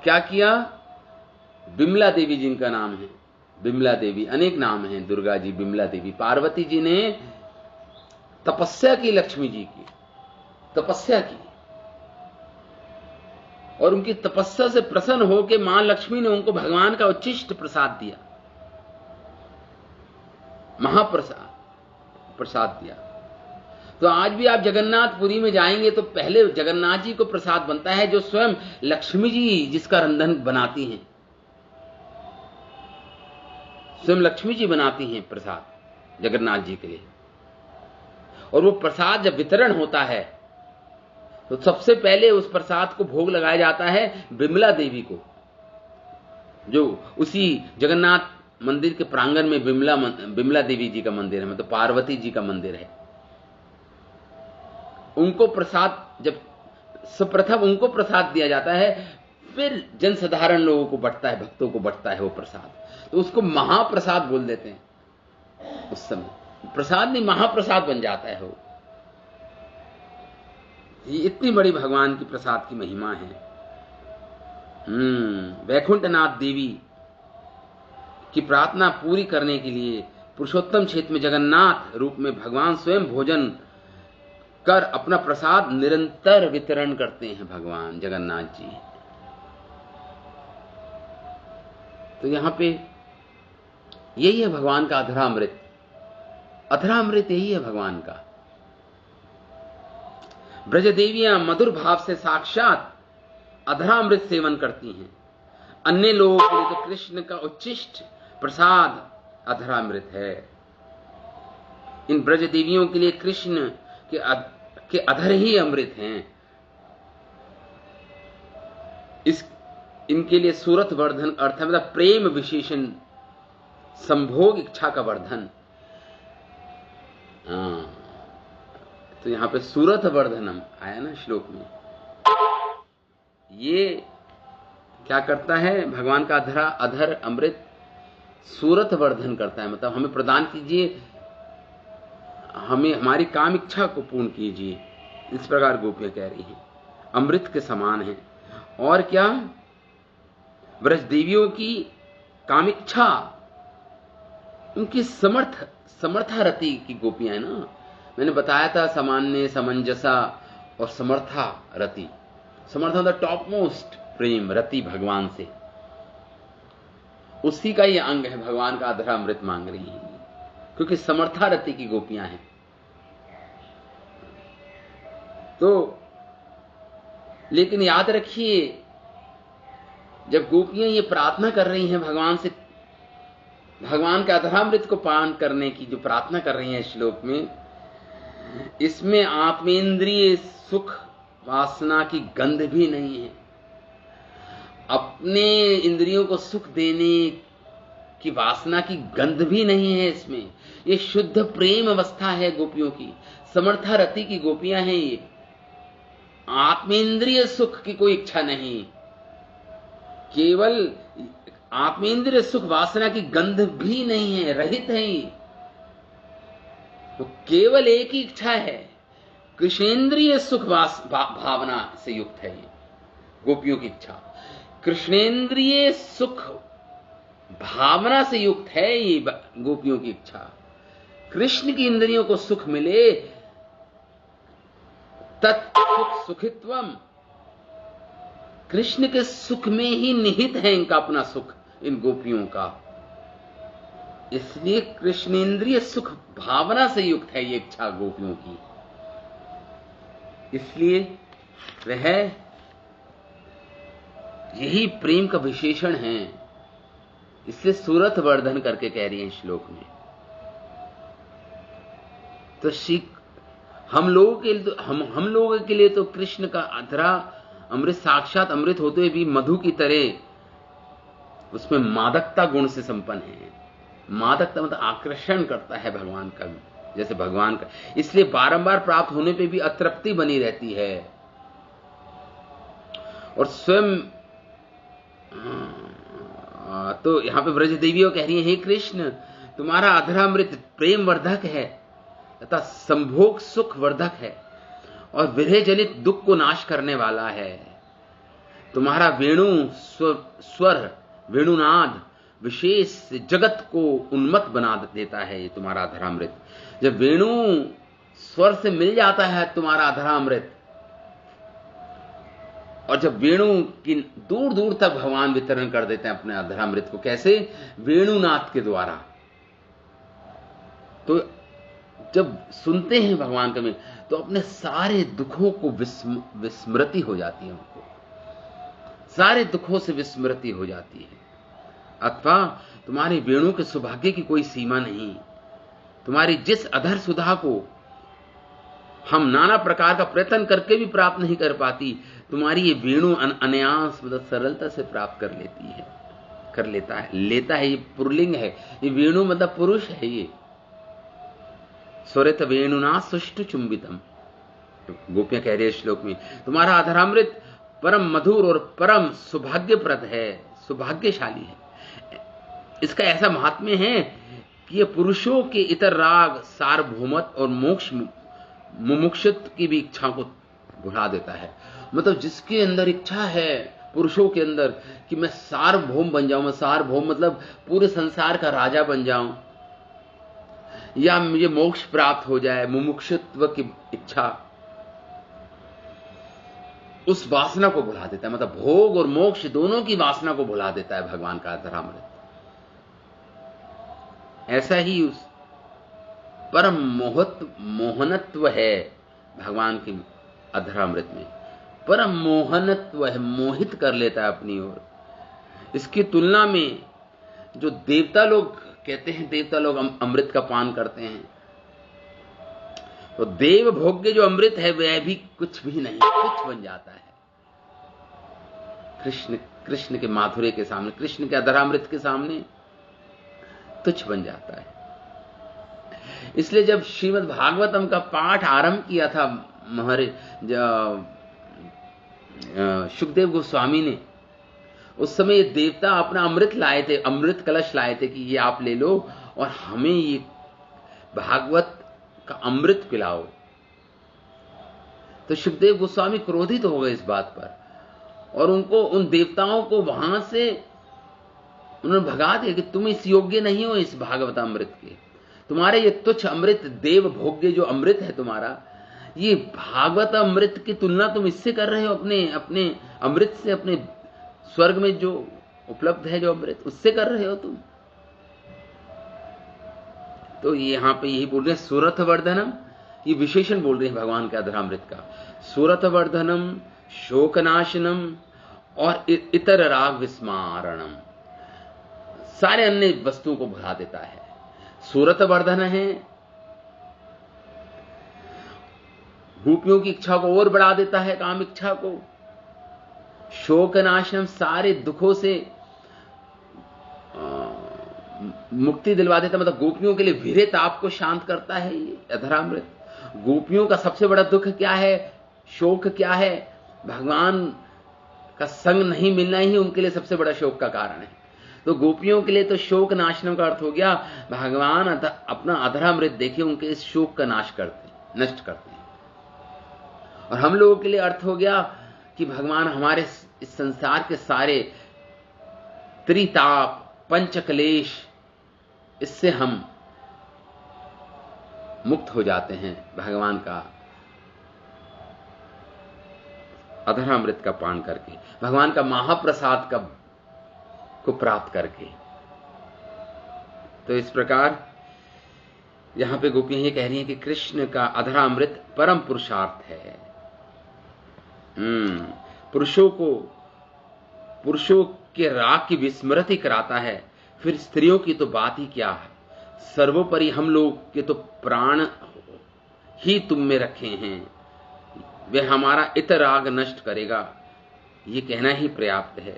क्या किया? बिमला देवी जिनका नाम है, बिमला देवी, अनेक नाम हैं, दुर्गा जी, बिमला देवी। पार्वती जी ने तपस्या की, लक्ष्मी जी की तपस्या की, और उनकी तपस्या से प्रसन्न होकर मां लक्ष्मी ने उनको भगवान का उच्चिष्ट प्रसाद दिया, प्रसाद दिया। तो आज भी आप जगन्नाथपुरी में जाएंगे तो पहले जगन्नाथ जी को प्रसाद बनता है, जो स्वयं लक्ष्मी जी जिसका रंधन बनाती हैं, स्वयं लक्ष्मी जी बनाती हैं प्रसाद जगन्नाथ जी के लिए। और वो प्रसाद जब वितरण होता है तो सबसे पहले उस प्रसाद को भोग लगाया जाता है बिमला देवी को, जो उसी जगन्नाथ मंदिर के प्रांगण में बिमला देवी जी का मंदिर है, मतलब पार्वती जी का मंदिर है। उनको प्रसाद, जब सर्वप्रथम उनको प्रसाद दिया जाता है, फिर जनसाधारण लोगों को बंटता है, भक्तों को बंटता है वो प्रसाद। तो उसको महाप्रसाद बोल देते हैं। उस समय प्रसाद नहीं, महाप्रसाद बन जाता है वो। ये इतनी बड़ी भगवान की प्रसाद की महिमा है। वैकुंठनाथ देवी की प्रार्थना पूरी करने के लिए पुरुषोत्तम क्षेत्र में जगन्नाथ रूप में भगवान स्वयं भोजन कर अपना प्रसाद निरंतर वितरण करते हैं भगवान जगन्नाथ जी। तो यहां पे यही है भगवान का अधरामृत। अधरामृत यही है भगवान का। ब्रजदेवियां मधुर भाव से साक्षात अधरामृत सेवन करती हैं। अन्य लोगों के लिए तो कृष्ण का उच्चिष्ट प्रसाद अधरामृत है। इन ब्रजदेवियों के लिए कृष्ण के अधर ही अमृत हैं। इनके लिए सूरत वर्धन अर्थ मतलब प्रेम विशेषण, संभोग इच्छा का वर्धन। तो यहां पे सूरत वर्धनम आया ना श्लोक में। ये क्या करता है? भगवान का अधर अमृत सूरत वर्धन करता है, मतलब हमें प्रदान कीजिए, हमें हमारी काम इच्छा को पूर्ण कीजिए। इस प्रकार गोपियां कह रही हैं, अमृत के समान है। और क्या? ब्रजदेवियों की कामिच्छा, उनकी समर्था रति की गोपियां है ना। मैंने बताया था सामान्य, समंजसा और समर्था रति। समर्था द टॉप मोस्ट प्रेम, रति भगवान से, उसी का ये अंग है। भगवान का अधरामृत मांग रही है क्योंकि समर्था रति की गोपियां हैं। तो लेकिन याद रखिए, जब गोपियां ये प्रार्थना कर रही हैं भगवान से, भगवान के अधरामृत को पान करने की जो प्रार्थना कर रही हैं श्लोक में, इसमें आत्मेंद्रिय सुख वासना की गंध भी नहीं है। अपने इंद्रियों को सुख देने की वासना की गंध भी नहीं है इसमें। ये शुद्ध प्रेम अवस्था है गोपियों की, समर्था रति की गोपियां हैं ये। आत्मेंद्रिय सुख की कोई इच्छा नहीं, केवल आत्मेंद्रिय सुख वासना की गंध भी नहीं है, रहित है ये। तो केवल एक ही इच्छा है, कृष्णेंद्रिय सुख भावना से युक्त है ये गोपियों की इच्छा। कृष्णेंद्रिय सुख भावना से युक्त है ये गोपियों की इच्छा। कृष्ण की इंद्रियों को सुख मिले, तत्सुख सुखित्वम, कृष्ण के सुख में ही निहित है इनका अपना सुख, इन गोपियों का। इसलिए कृष्णेंद्रिय सुख भावना से युक्त है ये इच्छा गोपियों की। इसलिए वह, यही प्रेम का विशेषण है। इसलिए सूरत वर्धन करके कह रही है श्लोक में। तो हम लोगों के लिए तो कृष्ण का अधरा अमृत साक्षात अमृत होते हुए भी मधु की तरह उसमें मादकता गुण से संपन्न है। मादकता मतलब आकर्षण करता है भगवान का, जैसे भगवान का। इसलिए बारंबार प्राप्त होने पे भी अतृप्ति बनी रहती है। और स्वयं तो यहां पे ब्रज देवियों कह रही है, हे कृष्ण तुम्हारा अधरामृत प्रेम वर्धक है तथा संभोग सुख वर्धक है और विरह जनित दुख को नाश करने वाला है। तुम्हारा वेणु स्वर वेणुनाद विशेष जगत को उन्मत्त बना देता है ये तुम्हारा अधरामृत। जब वेणु स्वर से मिल जाता है तुम्हारा अधरामृत, और जब वेणु की दूर दूर तक भगवान वितरण कर देते हैं अपने अधरामृत को, कैसे? वेणुनाथ के द्वारा। तो जब सुनते हैं भगवान का तो अपने सारे दुखों को विस्मृति हो जाती है, उनको सारे दुखों से विस्मृति हो जाती है। अथवा तुम्हारे वेणु के सौभाग्य की कोई सीमा नहीं। तुम्हारी जिस अधर सुधा को हम नाना प्रकार का प्रयत्न करके भी प्राप्त नहीं कर पाती, तुम्हारी ये वेणु अनायास मतलब सरलता से प्राप्त कर लेती है, कर लेता है, लेता है। ये पुल्लिंग है, ये वेणु मतलब पुरुष है। ये स्वरित वेणुना सुष्टु चुंबितम, गोपियां कह रही है श्लोक में, तुम्हारा अधरामृत परम मधुर और परम सौभाग्यप्रद है, सौभाग्यशाली है। इसका ऐसा महात्म्य है कि ये पुरुषों के इतर राग सार्वभौमत और मोक्ष मुमुक्षुत्व की भी इच्छा को भुला देता है। मतलब जिसके अंदर इच्छा है पुरुषों के अंदर कि मैं सार्वभौम बन जाऊं, मैं सार्वभौम मतलब पूरे संसार का राजा बन जाऊं, या मुझे मोक्ष प्राप्त हो जाए, मुमुक्षुत्व की इच्छा, उस वासना को भुला देता है। मतलब भोग और मोक्ष दोनों की वासना को भुला देता है भगवान का अधरामृत। ऐसा ही उस परम मोहनत्व है भगवान के अधरामृत में। परम मोहनत्व है, मोहित कर लेता है अपनी ओर। इसकी तुलना में जो देवता लोग कहते हैं, देवता लोग अमृत का पान करते हैं, तो देव भोग्य जो अमृत है वह भी कुछ भी नहीं, कुछ बन जाता है कृष्ण के माधुर्य के सामने, कृष्ण के अधरामृत के सामने तुच्छ बन जाता है। इसलिए जब श्रीमद् भागवतम का पाठ आरंभ किया था सुखदेव गोस्वामी ने, उस समय ये देवता अपना अमृत लाए थे, अमृत कलश लाए थे कि ये आप ले लो और हमें ये भागवत का अमृत पिलाओ। तो सुखदेव गोस्वामी क्रोधित हो गए इस बात पर और उनको, उन देवताओं को वहां से उन्होंने भगा दिया कि तुम इस योग्य नहीं हो इस भागवत अमृत के। तुम्हारे ये तुच्छ अमृत, देव भोग्य जो अमृत है तुम्हारा, ये भागवत अमृत की तुलना तुम इससे कर रहे हो, अपने अमृत से, अपने स्वर्ग में जो उपलब्ध है जो अमृत, उससे कर रहे हो तुम। तो यहां पे यही बोल रहे हैं सुरथ वर्धनम, ये विशेषण बोल रहे हैं भगवान के अधरामृत का। सुरथ वर्धनम, शोकनाशनम और इतर राग विस्मारणम, सारे अन्य वस्तुओं को भुला देता है। सूरत वर्धन है, गोपियों की इच्छा को और बढ़ा देता है, काम इच्छा को। शोक नाशम, सारे दुखों से मुक्ति दिलवा देता, मतलब गोपियों के लिए वीरे ताप को शांत करता है ये अधरामृत। गोपियों का सबसे बड़ा दुख क्या है, शोक क्या है? भगवान का संग नहीं मिलना ही उनके लिए सबसे बड़ा शोक का कारण है। तो गोपियों के लिए तो शोक नाशनम का अर्थ हो गया भगवान अपना अधरामृत देखे उनके इस शोक का नाश करते, नष्ट करते हैं। और हम लोगों के लिए अर्थ हो गया कि भगवान हमारे इस संसार के सारे त्रिताप, पंचक्लेश, इससे हम मुक्त हो जाते हैं भगवान का अधरामृत का पान करके, भगवान का महाप्रसाद को प्राप्त करके। तो इस प्रकार यहां पे गोपियां ये कह रही हैं कि कृष्ण का अधरामृत परम पुरुषार्थ है। पुरुषों के राग की विस्मृति कराता है। फिर स्त्रियों की तो बात ही क्या है, सर्वोपरि हम लोग के तो प्राण ही तुम में रखे हैं, वे हमारा इतर राग नष्ट करेगा, ये कहना ही पर्याप्त है।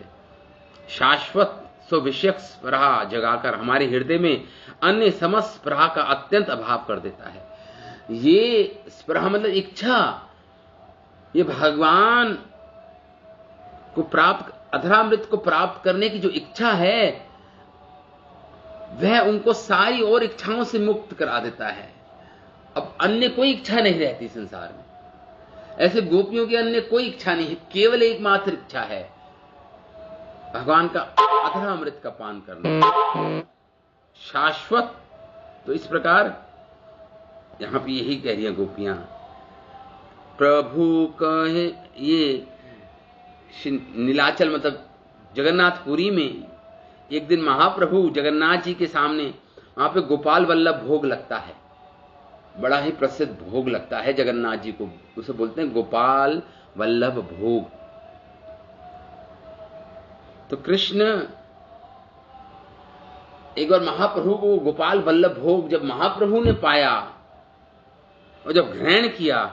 शाश्वत स्विषयक स्पृहा जगाकर हमारे हृदय में अन्य समस्त स्पृहा का अत्यंत अभाव कर देता है। ये स्पृहा मतलब इच्छा, ये भगवान को प्राप्त, अधरामृत को प्राप्त करने की जो इच्छा है वह उनको सारी और इच्छाओं से मुक्त करा देता है। अब अन्य कोई इच्छा नहीं रहती संसार में, ऐसे गोपियों की अन्य कोई इच्छा नहीं है, केवल एकमात्र इच्छा है भगवान का अधरामृत का पान करना, शाश्वत। तो इस प्रकार यहां पे यही कह रही है गोपियां, प्रभु कहे, ये नीलाचल मतलब जगन्नाथपुरी में एक दिन महाप्रभु जगन्नाथ जी के सामने वहां पे गोपाल वल्लभ भोग लगता है, बड़ा ही प्रसिद्ध भोग लगता है जगन्नाथ जी को, उसे बोलते हैं गोपाल वल्लभ भोग। तो कृष्ण एक बार महाप्रभु को गोपाल वल्लभ भोग जब महाप्रभु ने पाया और जब ग्रहण किया,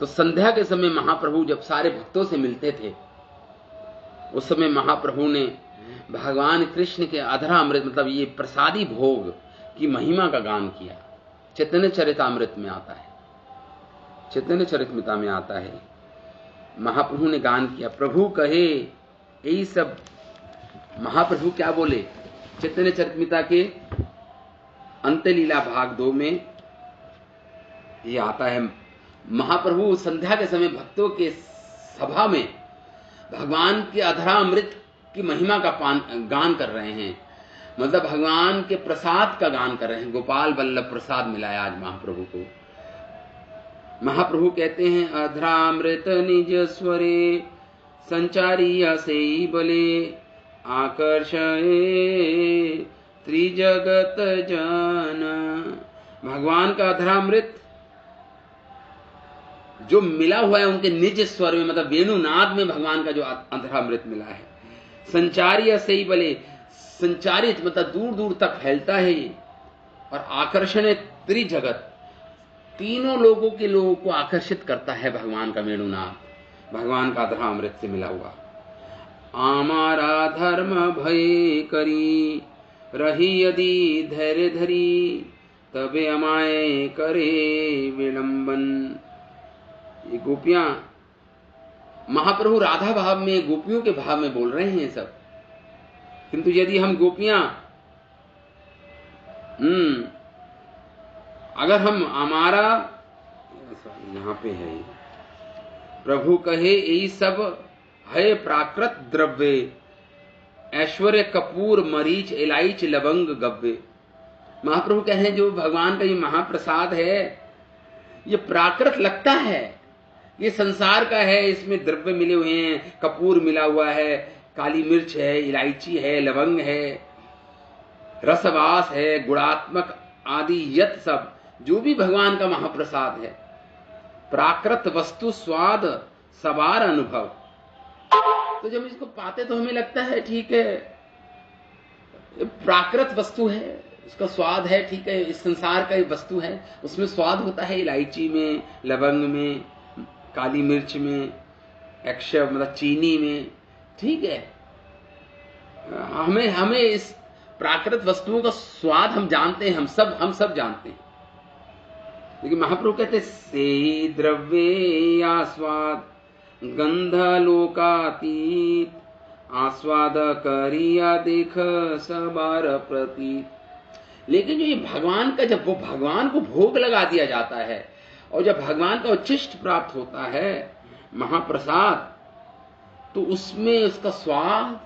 तो संध्या के समय महाप्रभु जब सारे भक्तों से मिलते थे, उस समय महाप्रभु ने भगवान कृष्ण के अधरामृत मतलब ये प्रसादी भोग की महिमा का गान किया। चैतन्य चरितामृत में आता है, चैतन्य चरितमिता में आता है, महाप्रभु ने गान किया। प्रभु कहे यही सब, महाप्रभु क्या बोले? चैतन्य चरितमिता के अंत्यलीला भाग 2 में ये आता है, महाप्रभु संध्या के समय भक्तों के सभा में भगवान के अधरामृत की महिमा का गान कर रहे हैं, मतलब भगवान के प्रसाद का गान कर रहे हैं। गोपाल वल्लभ प्रसाद मिला है आज महाप्रभु को। महाप्रभु कहते हैं, अधरामृत निज स्वरे संचारी से बले, आकर्षये त्रिजगत जन। भगवान का अधरामृत जो मिला हुआ है उनके निज स्वर में, मतलब वेणुनाद में भगवान का जो अधरामृत मिला है, संचारी से ही बले, संचारित मतलब दूर दूर तक फैलता है ये, और आकर्षण त्रिजगत, तीनों लोगों को आकर्षित करता है भगवान का वेणुनाद, भगवान का अधरामृत से मिला हुआ। आमारा धर्म भय करी रही यदि धैर्य धरी, तबे अमाए करे विलंबन। ये गोपियां महाप्रभु राधा भाव में, गोपियों के भाव में बोल रहे हैं सब, किंतु यदि हम गोपियां अगर हम हमारा, यहां पे है, प्रभु कहे यही सब है प्राकृत द्रव्य, ऐश्वर्य कपूर मरीच इलायच लवंग गव्य। महाप्रभु कहे जो भगवान का ये महाप्रसाद है ये प्राकृत लगता है, ये संसार का है, इसमें द्रव्य मिले हुए हैं, कपूर मिला हुआ है, काली मिर्च है, इलायची है, लवंग है, रसवास है, गुणात्मक आदि यत सब जो भी भगवान का महाप्रसाद है, प्राकृत वस्तु स्वाद सवार अनुभव, तो जब इसको पाते तो हमें लगता है ठीक है, प्राकृत वस्तु है, उसका स्वाद है, ठीक है, इस संसार का एक वस्तु है, उसमें स्वाद होता है इलायची में, लवंग में, काली मिर्च में, एक्शव मतलब चीनी में, ठीक है। हमें इस प्राकृत वस्तुओं का स्वाद हम जानते हैं, हम सब जानते हैं। लेकिन महाप्रभु कहते से द्रव्ये आस्वाद गंध लोकातीत आस्वाद करिया देख सबार प्रतीत। लेकिन जो ये भगवान का, जब वो भगवान को भोग लगा दिया जाता है और जब भगवान का उच्छिष्ट प्राप्त होता है महाप्रसाद, तो उसमें उसका स्वाद,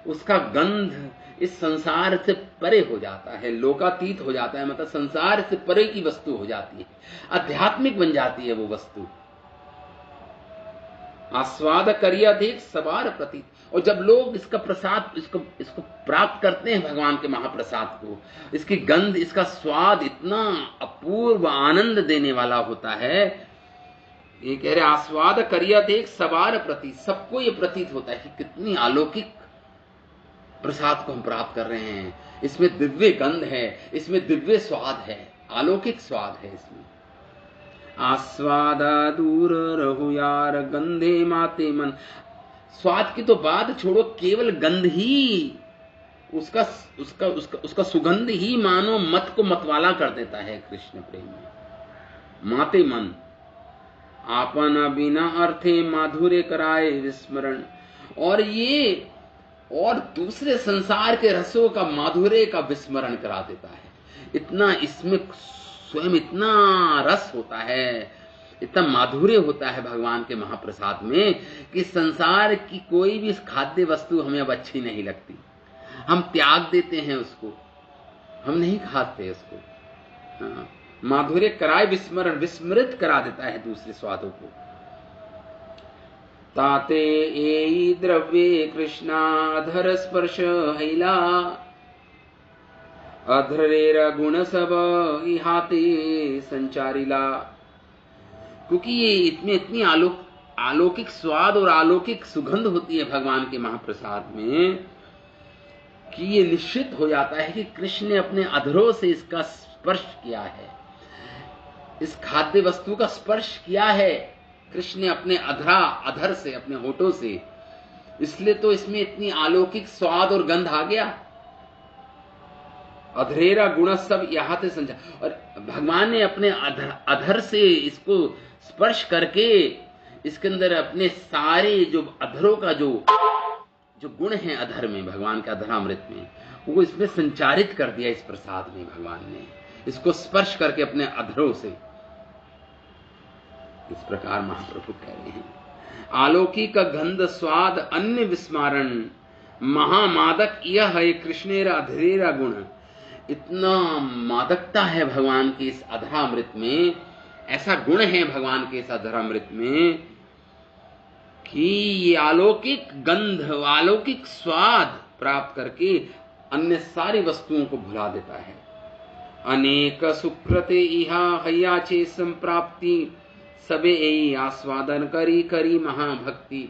उसका गंध इस संसार से परे हो जाता है, लोकातीत हो जाता है, मतलब संसार से परे की वस्तु हो जाती है, आध्यात्मिक बन जाती है वो वस्तु। आस्वाद करिया देख सबार प्रतीत। और जब लोग इसका प्रसाद, इसको प्राप्त करते हैं, भगवान के महाप्रसाद को, इसकी गंध, इसका स्वाद इतना अपूर्व आनंद देने वाला होता है। ये कह रहे आस्वाद करिया देख सबार प्रतीत, सबको ये प्रतीत होता है कि कितनी अलौकिक प्रसाद को हम प्राप्त कर रहे हैं, इसमें दिव्य गंध है, इसमें दिव्य स्वाद है, अलौकिक स्वाद है इसमें। आस्वादा दूर रहो यार गंधे माते मन। स्वाद की तो बात छोड़ो, केवल गंध ही, उसका सुगंध ही मानो मत को मतवाला कर देता है कृष्ण प्रेम में। माते मन आपन बिना अर्थे माधुर्य कराए विस्मरण। और दूसरे संसार के रसों का माधुर्य का विस्मरण करा देता है। इतना इसमें स्वयं इतना रस होता है, इतना माधुर्य होता है भगवान के महाप्रसाद में कि संसार की कोई भी खाद्य वस्तु हमें अब अच्छी नहीं लगती, हम त्याग देते हैं उसको, हम नहीं खाते उसको। हाँ, माधुर्य कराए विस्मरण, विस्मृत करा देता है दूसरे स्वादों को। ताते एई द्रव्ये कृष्णाधर स्पर्श हैला अधरेर गुण सब इहाते संचारिला। क्योंकि ये इतनी अलौकिक स्वाद और अलौकिक सुगंध होती है भगवान के महाप्रसाद में कि ये निश्चित हो जाता है कि कृष्ण ने अपने अधरों से इसका स्पर्श किया है, इस खाद्य वस्तु का स्पर्श किया है कृष्ण ने अपने अधर से, अपने होठों से, इसलिए तो इसमें इतनी अलौकिक स्वाद और गंध आ गया। अधरेरा गुण सब यहाँ से समझा, और भगवान ने अपने अधर से इसको स्पर्श करके इसके अंदर अपने सारे जो अधरों का जो गुण है अधर में, भगवान के अधरामृत में, वो इसमें संचारित कर दिया इस प्रसाद में। भगवान ने इसको स्पर्श करके अपने अधरों से, इस प्रकार महाप्रभु कह रहे हैं अलौकिक गंध स्वाद अन्य विस्मारण महामादक यह है कृष्णेरा अधरेरा गुण। इतना मादकता है भगवान के इस अधरामृत में, ऐसा गुण है भगवान के इस अधरामृत में कि ये अलौकिक गंध, अलौकिक स्वाद प्राप्त करके अन्य सारी वस्तुओं को भुला देता है। अनेक सुकृते इहा हयाचे संप्राप्ति सबे यही आस्वादन करी करी महाभक्ति।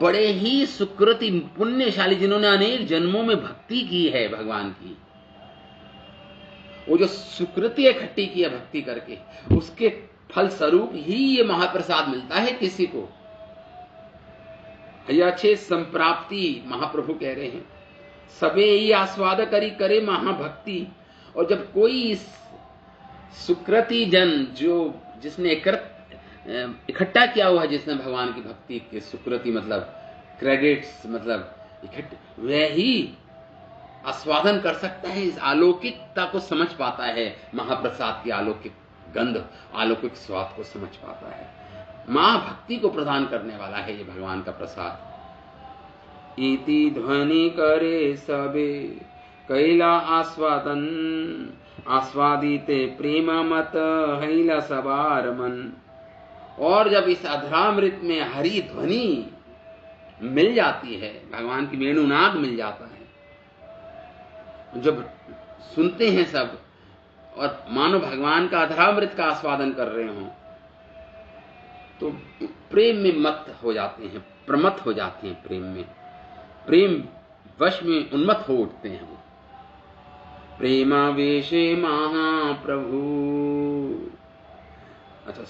बड़े ही सुकृति पुण्यशाली जिन्होंने अनेक जन्मों में भक्ति की है भगवान की, वो जो सुकृति इकट्ठी की है भक्ति करके, उसके फल स्वरूप ही ये महाप्रसाद मिलता है किसी को। हयाचे संप्राप्ति महाप्रभु कह रहे हैं सबे ही आस्वाद करी करे महाभक्ति। और जब कोई सुकृति जन, जो जिसने इकट्ठा किया हुआ है, जिसने भगवान की भक्ति के सुकृति मतलब क्रेडिट्स मतलब इकट्ठे, वह ही आस्वादन कर सकता है, इस अलौकिकता को समझ पाता है, महाप्रसाद की अलौकिक गंध, अलौकिक स्वाद को समझ पाता है। मां भक्ति को प्रदान करने वाला है ये भगवान का प्रसाद। इति ध्वनि करे सबे कैला आस्वादन आस्वादिते प्रेम मत हैला सबार मन। और जब इस अधरामृत में हरि ध्वनि मिल जाती है, भगवान की वेणुनाद मिल जाता है, जब सुनते हैं सब और मानो भगवान का अधरामृत का आस्वादन कर रहे हों, तो प्रेम में मत हो जाते हैं, प्रमत्त हो जाते हैं प्रेम में, प्रेम वश में उन्मत्त हो उठते हैं वो। प्रेमावेशे महाप्रभु। अच्छा,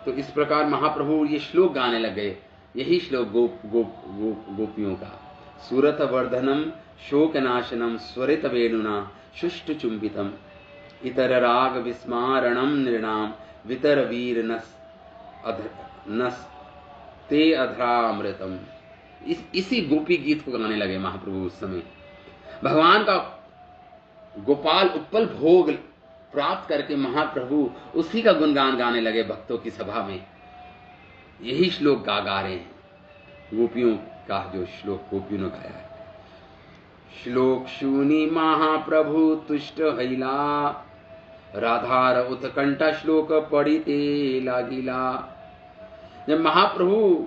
तो इस प्रकार महाप्रभु ये श्लोक गाने लग गए। यही श्लोक गोपियों का। सूरत वर्धनम शोक नाशनम स्वरित वेणुना शुष्ट चुंबितम इतर राग विस्मारणम नृणाम वितर वीर नस ते अधरामृतम। इसी गोपी गीत को गाने लगे महाप्रभु उस समय। भगवान का गोपाल उपल भोग प्राप्त करके महाप्रभु उसी का गुणगान गाने लगे भक्तों की सभा में। यही श्लोक गा रहे हैं, गोपियों का जो श्लोक गोपियों ने गाया है। श्लोक शूनि महाप्रभु तुष्ट हैला राधार उत्कंठा श्लोक पढ़िते लागिला। जब महाप्रभु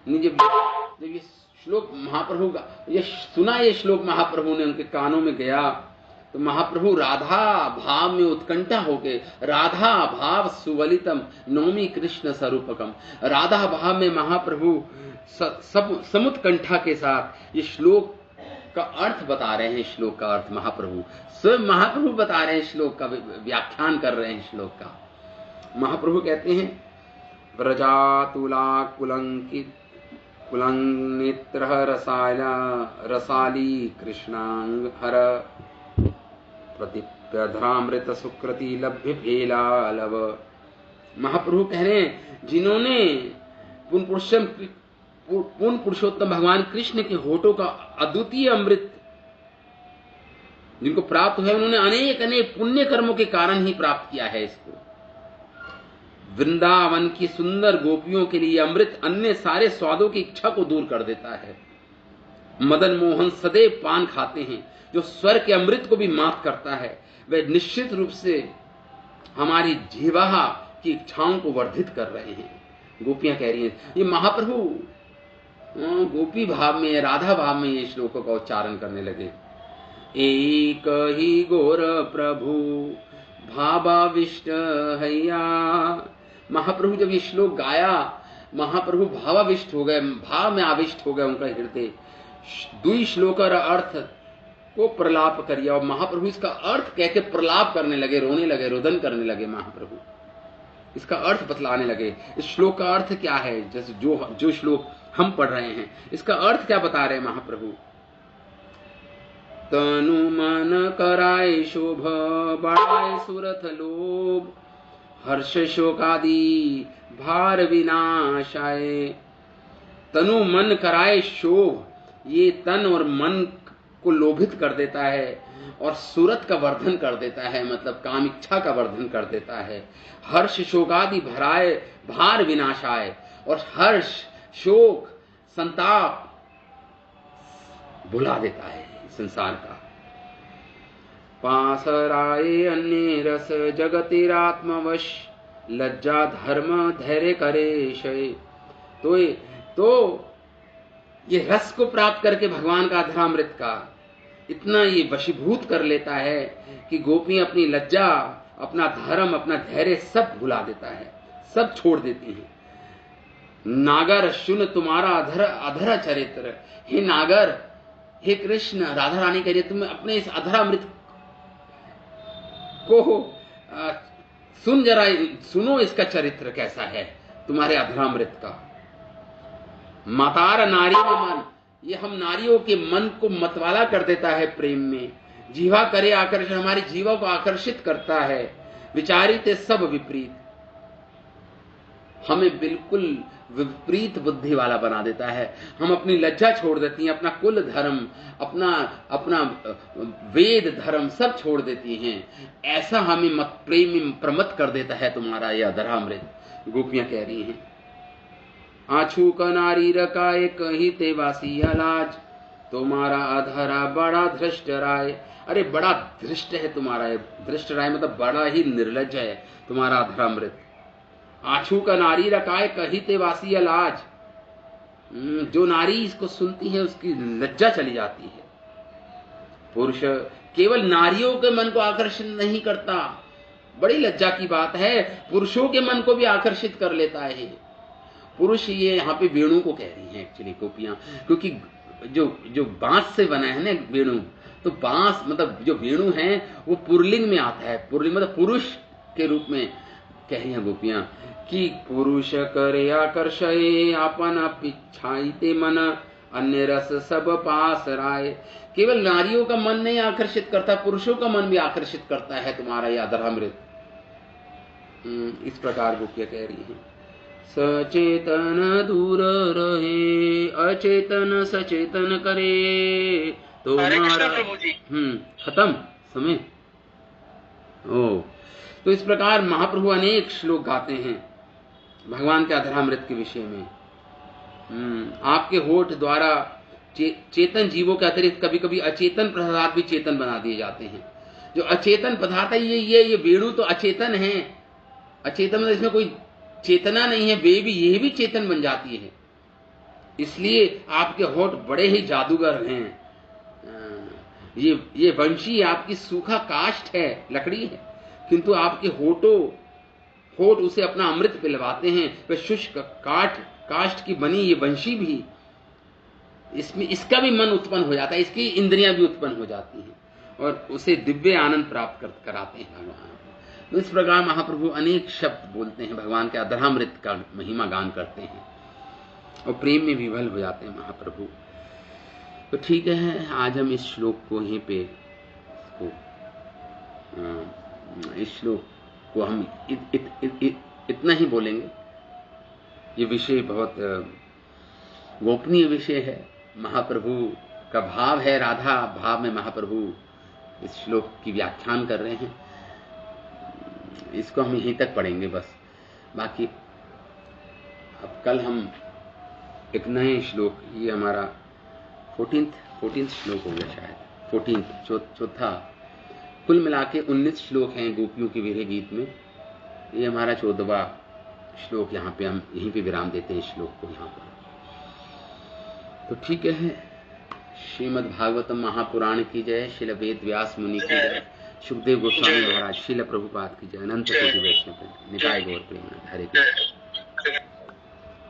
ने जब ये श्लोक महाप्रभु का ये सुना, ये श्लोक महाप्रभु ने उनके कानों में गया, तो महाप्रभु राधा भाव में उत्कंठा होके, राधा भाव सुवलितम नौमी कृष्ण स्वरूपकम, राधा भाव में महाप्रभु समुत्कंठा के साथ ये श्लोक का अर्थ बता रहे हैं। श्लोक का अर्थ महाप्रभु स्वयं महाप्रभु बता रहे हैं, श्लोक का व्याख्यान कर रहे हैं श्लोक का। महाप्रभु कहते हैं व्रजातुला कुलंकित कुलंगित्र रसाली कृष्णांग हर प्रतिप्यधरामृत सुकृति लभ्य भेलालव। महाप्रभु कह रहे हैं जिन्होंने पूर्ण पुरुषोत्तम भगवान कृष्ण के होठों का अद्वितीय अमृत जिनको प्राप्त हुआ, उन्होंने अनेक अनेक पुण्य कर्मों के कारण ही प्राप्त किया है इसको। वृंदावन की सुंदर गोपियों के लिए अमृत अन्य सारे स्वादों की इच्छा को दूर कर देता है। मदन मोहन सदैव पान खाते हैं, जो स्वर के अमृत को भी मात करता है। वह निश्चित रूप से हमारी जीवाहा की इच्छाओं को वर्धित कर रहे हैं। गोपियां कह रही हैं, ये महाप्रभु गोपी भाव में, राधा भाव में ये श्लोकों का उच्चारण करने लगे। एक ही गोर प्रभु भावाविष्ट हैया। महाप्रभु जब ये श्लोक गाया, महाप्रभु भावाविष्ट हो गए, भाव में आविष्ट हो गए उनका हृदय। दुई श्लोक का अर्थ को प्रलाप करिया, और महाप्रभु इसका अर्थ कह के प्रलाप करने लगे, रोने लगे, रोदन करने लगे। महाप्रभु इसका अर्थ बतलाने लगे। इस श्लोक का अर्थ क्या है, जैसे जो श्लोक हम पढ़ रहे हैं, इसका अर्थ क्या बता रहे हैं महाप्रभु। तनु मन कराय शोभ बढ़ाए सुरथ लोभ हर्ष शोकादि भार विनाशाय। तनु मन कराए शोभ, ये तन और मन को लोभित कर देता है और सूरत का वर्धन कर देता है, मतलब काम इच्छा का वर्धन कर देता है। हर्ष शोकादि भराए भार विनाशाय, और हर्ष शोक संताप भुला देता है संसार का। पासराए अन्य रस जगतिरात्मवश लज्जा धर्म धैर्य करे शय। तो ये रस को प्राप्त करके भगवान का अधरामृत का इतना ये वशीभूत कर लेता है कि गोपी अपनी लज्जा, अपना धर्म, अपना धैर्य सब भुला देता है, सब छोड़ देती हैं। नागर सुन तुम्हारा अधर चरित्र। हे नागर, हे कृष्ण, राधा रानी कह रही है, तुम अपने इस अधरामृत को सुनो इसका चरित्र कैसा है, तुम्हारे अधरामृत का। मातार नारी में मन, ये हम नारियों के मन को मतवाला कर देता है प्रेम में। जीवा करे आकर्षण, हमारी जीवा को आकर्षित करता है। विचारित सब विपरीत, हमें बिल्कुल विपरीत बुद्धि वाला बना देता है। हम अपनी लज्जा छोड़ देती हैं, अपना कुल धर्म, अपना वेद धर्म सब छोड़ देती हैं। ऐसा हमें प्रेम में प्रमत्त कर देता है तुम्हारा यह अधरामृत। गोपियां कह रही हैं, आछू का नारी रकाए कही ते वासी लाज, तुम्हारा अधरा बड़ा धृष्ट राय। अरे बड़ा धृष्ट है तुम्हारा, धृष्ट राय मतलब बड़ा ही निर्लज है तुम्हारा अधरामृत। आछू का नारी रकाए कही ते वासी लाज, जो नारी इसको सुनती है उसकी लज्जा चली जाती है। पुरुष केवल नारियों के मन को आकर्षित नहीं करता, बड़ी लज्जा की बात है, पुरुषों के मन को भी आकर्षित कर लेता है। पुरुष ये यहाँ पे वेणु को कह रही हैं एक्चुअली गोपियां, क्योंकि जो जो बांस से बना है ना वेणु, तो बांस मतलब जो वेणु है वो पुरलिंग में आता है। पुरलिंग मतलब पुरुष के रूप में कह रही हैं गोपियां कि पुरुष करे आकर्षये अपन पिछाईते मन, अन्य रस सब पास राय। केवल नारियों का मन नहीं आकर्षित करता, पुरुषों का मन भी आकर्षित करता है तुम्हारा यह अधरामृत। इस प्रकार गोपियां कह रही हैं। सचेतन दूर रहे, अचेतन सचेतन करे, तो खत्म समय। तो इस प्रकार महाप्रभु अनेक श्लोक गाते हैं भगवान के अधरामृत के विषय में। आपके होठ द्वारा चेतन जीवों के अतिरिक्त कभी कभी अचेतन पदार्थ भी चेतन बना दिए जाते हैं। जो अचेतन पदार्थ है ये वेणु तो अचेतन है। अचेतन मतलब इसमें कोई चेतना नहीं है, वे भी ये भी चेतन बन जाती है। इसलिए आपके होठ बड़े ही जादूगर हैं। ये वंशी आपकी सूखा काष्ठ है, लकड़ी है, किंतु आपके होठ उसे अपना अमृत पिलवाते हैं। वह शुष्क काष्ठ की बनी ये वंशी भी, इसमें इसका भी मन उत्पन्न हो जाता है, इसकी इंद्रियां भी उत्पन्न हो जाती हैं और उसे दिव्य आनंद प्राप्त कराते हैं भगवान। तो इस प्रकार महाप्रभु अनेक शब्द बोलते हैं, भगवान के अधरामृत का महिमा गान करते हैं और प्रेम में विभल हो जाते हैं महाप्रभु। तो ठीक है, आज हम इस श्लोक को यहीं पे इस श्लोक को हम इतना ही बोलेंगे। ये विषय बहुत गोपनीय विषय है। महाप्रभु का भाव है, राधा भाव में महाप्रभु इस श्लोक की व्याख्यान कर रहे हैं। इसको हम यहीं तक पढ़ेंगे बस। बाकी अब कल हम एक नए श्लोक, ये हमारा 14th श्लोक हो गया शायद, 14th चौथा, कुल मिला के 19 श्लोक हैं गोपियों के विरह गीत में। ये हमारा 14वां श्लोक, यहाँ पे हम यहीं पे विराम देते हैं श्लोक को यहाँ पर। तो ठीक है, श्रीमद् भागवतम महापुराण की जय, श्रील वेद व्यास मुनि की जय, सुखदेव गोस्वामी महाराज, श्रील प्रभुपाद की जय, अनंत कोटि वैष्णव, निताय गौर प्रेम, हरे कृष्ण।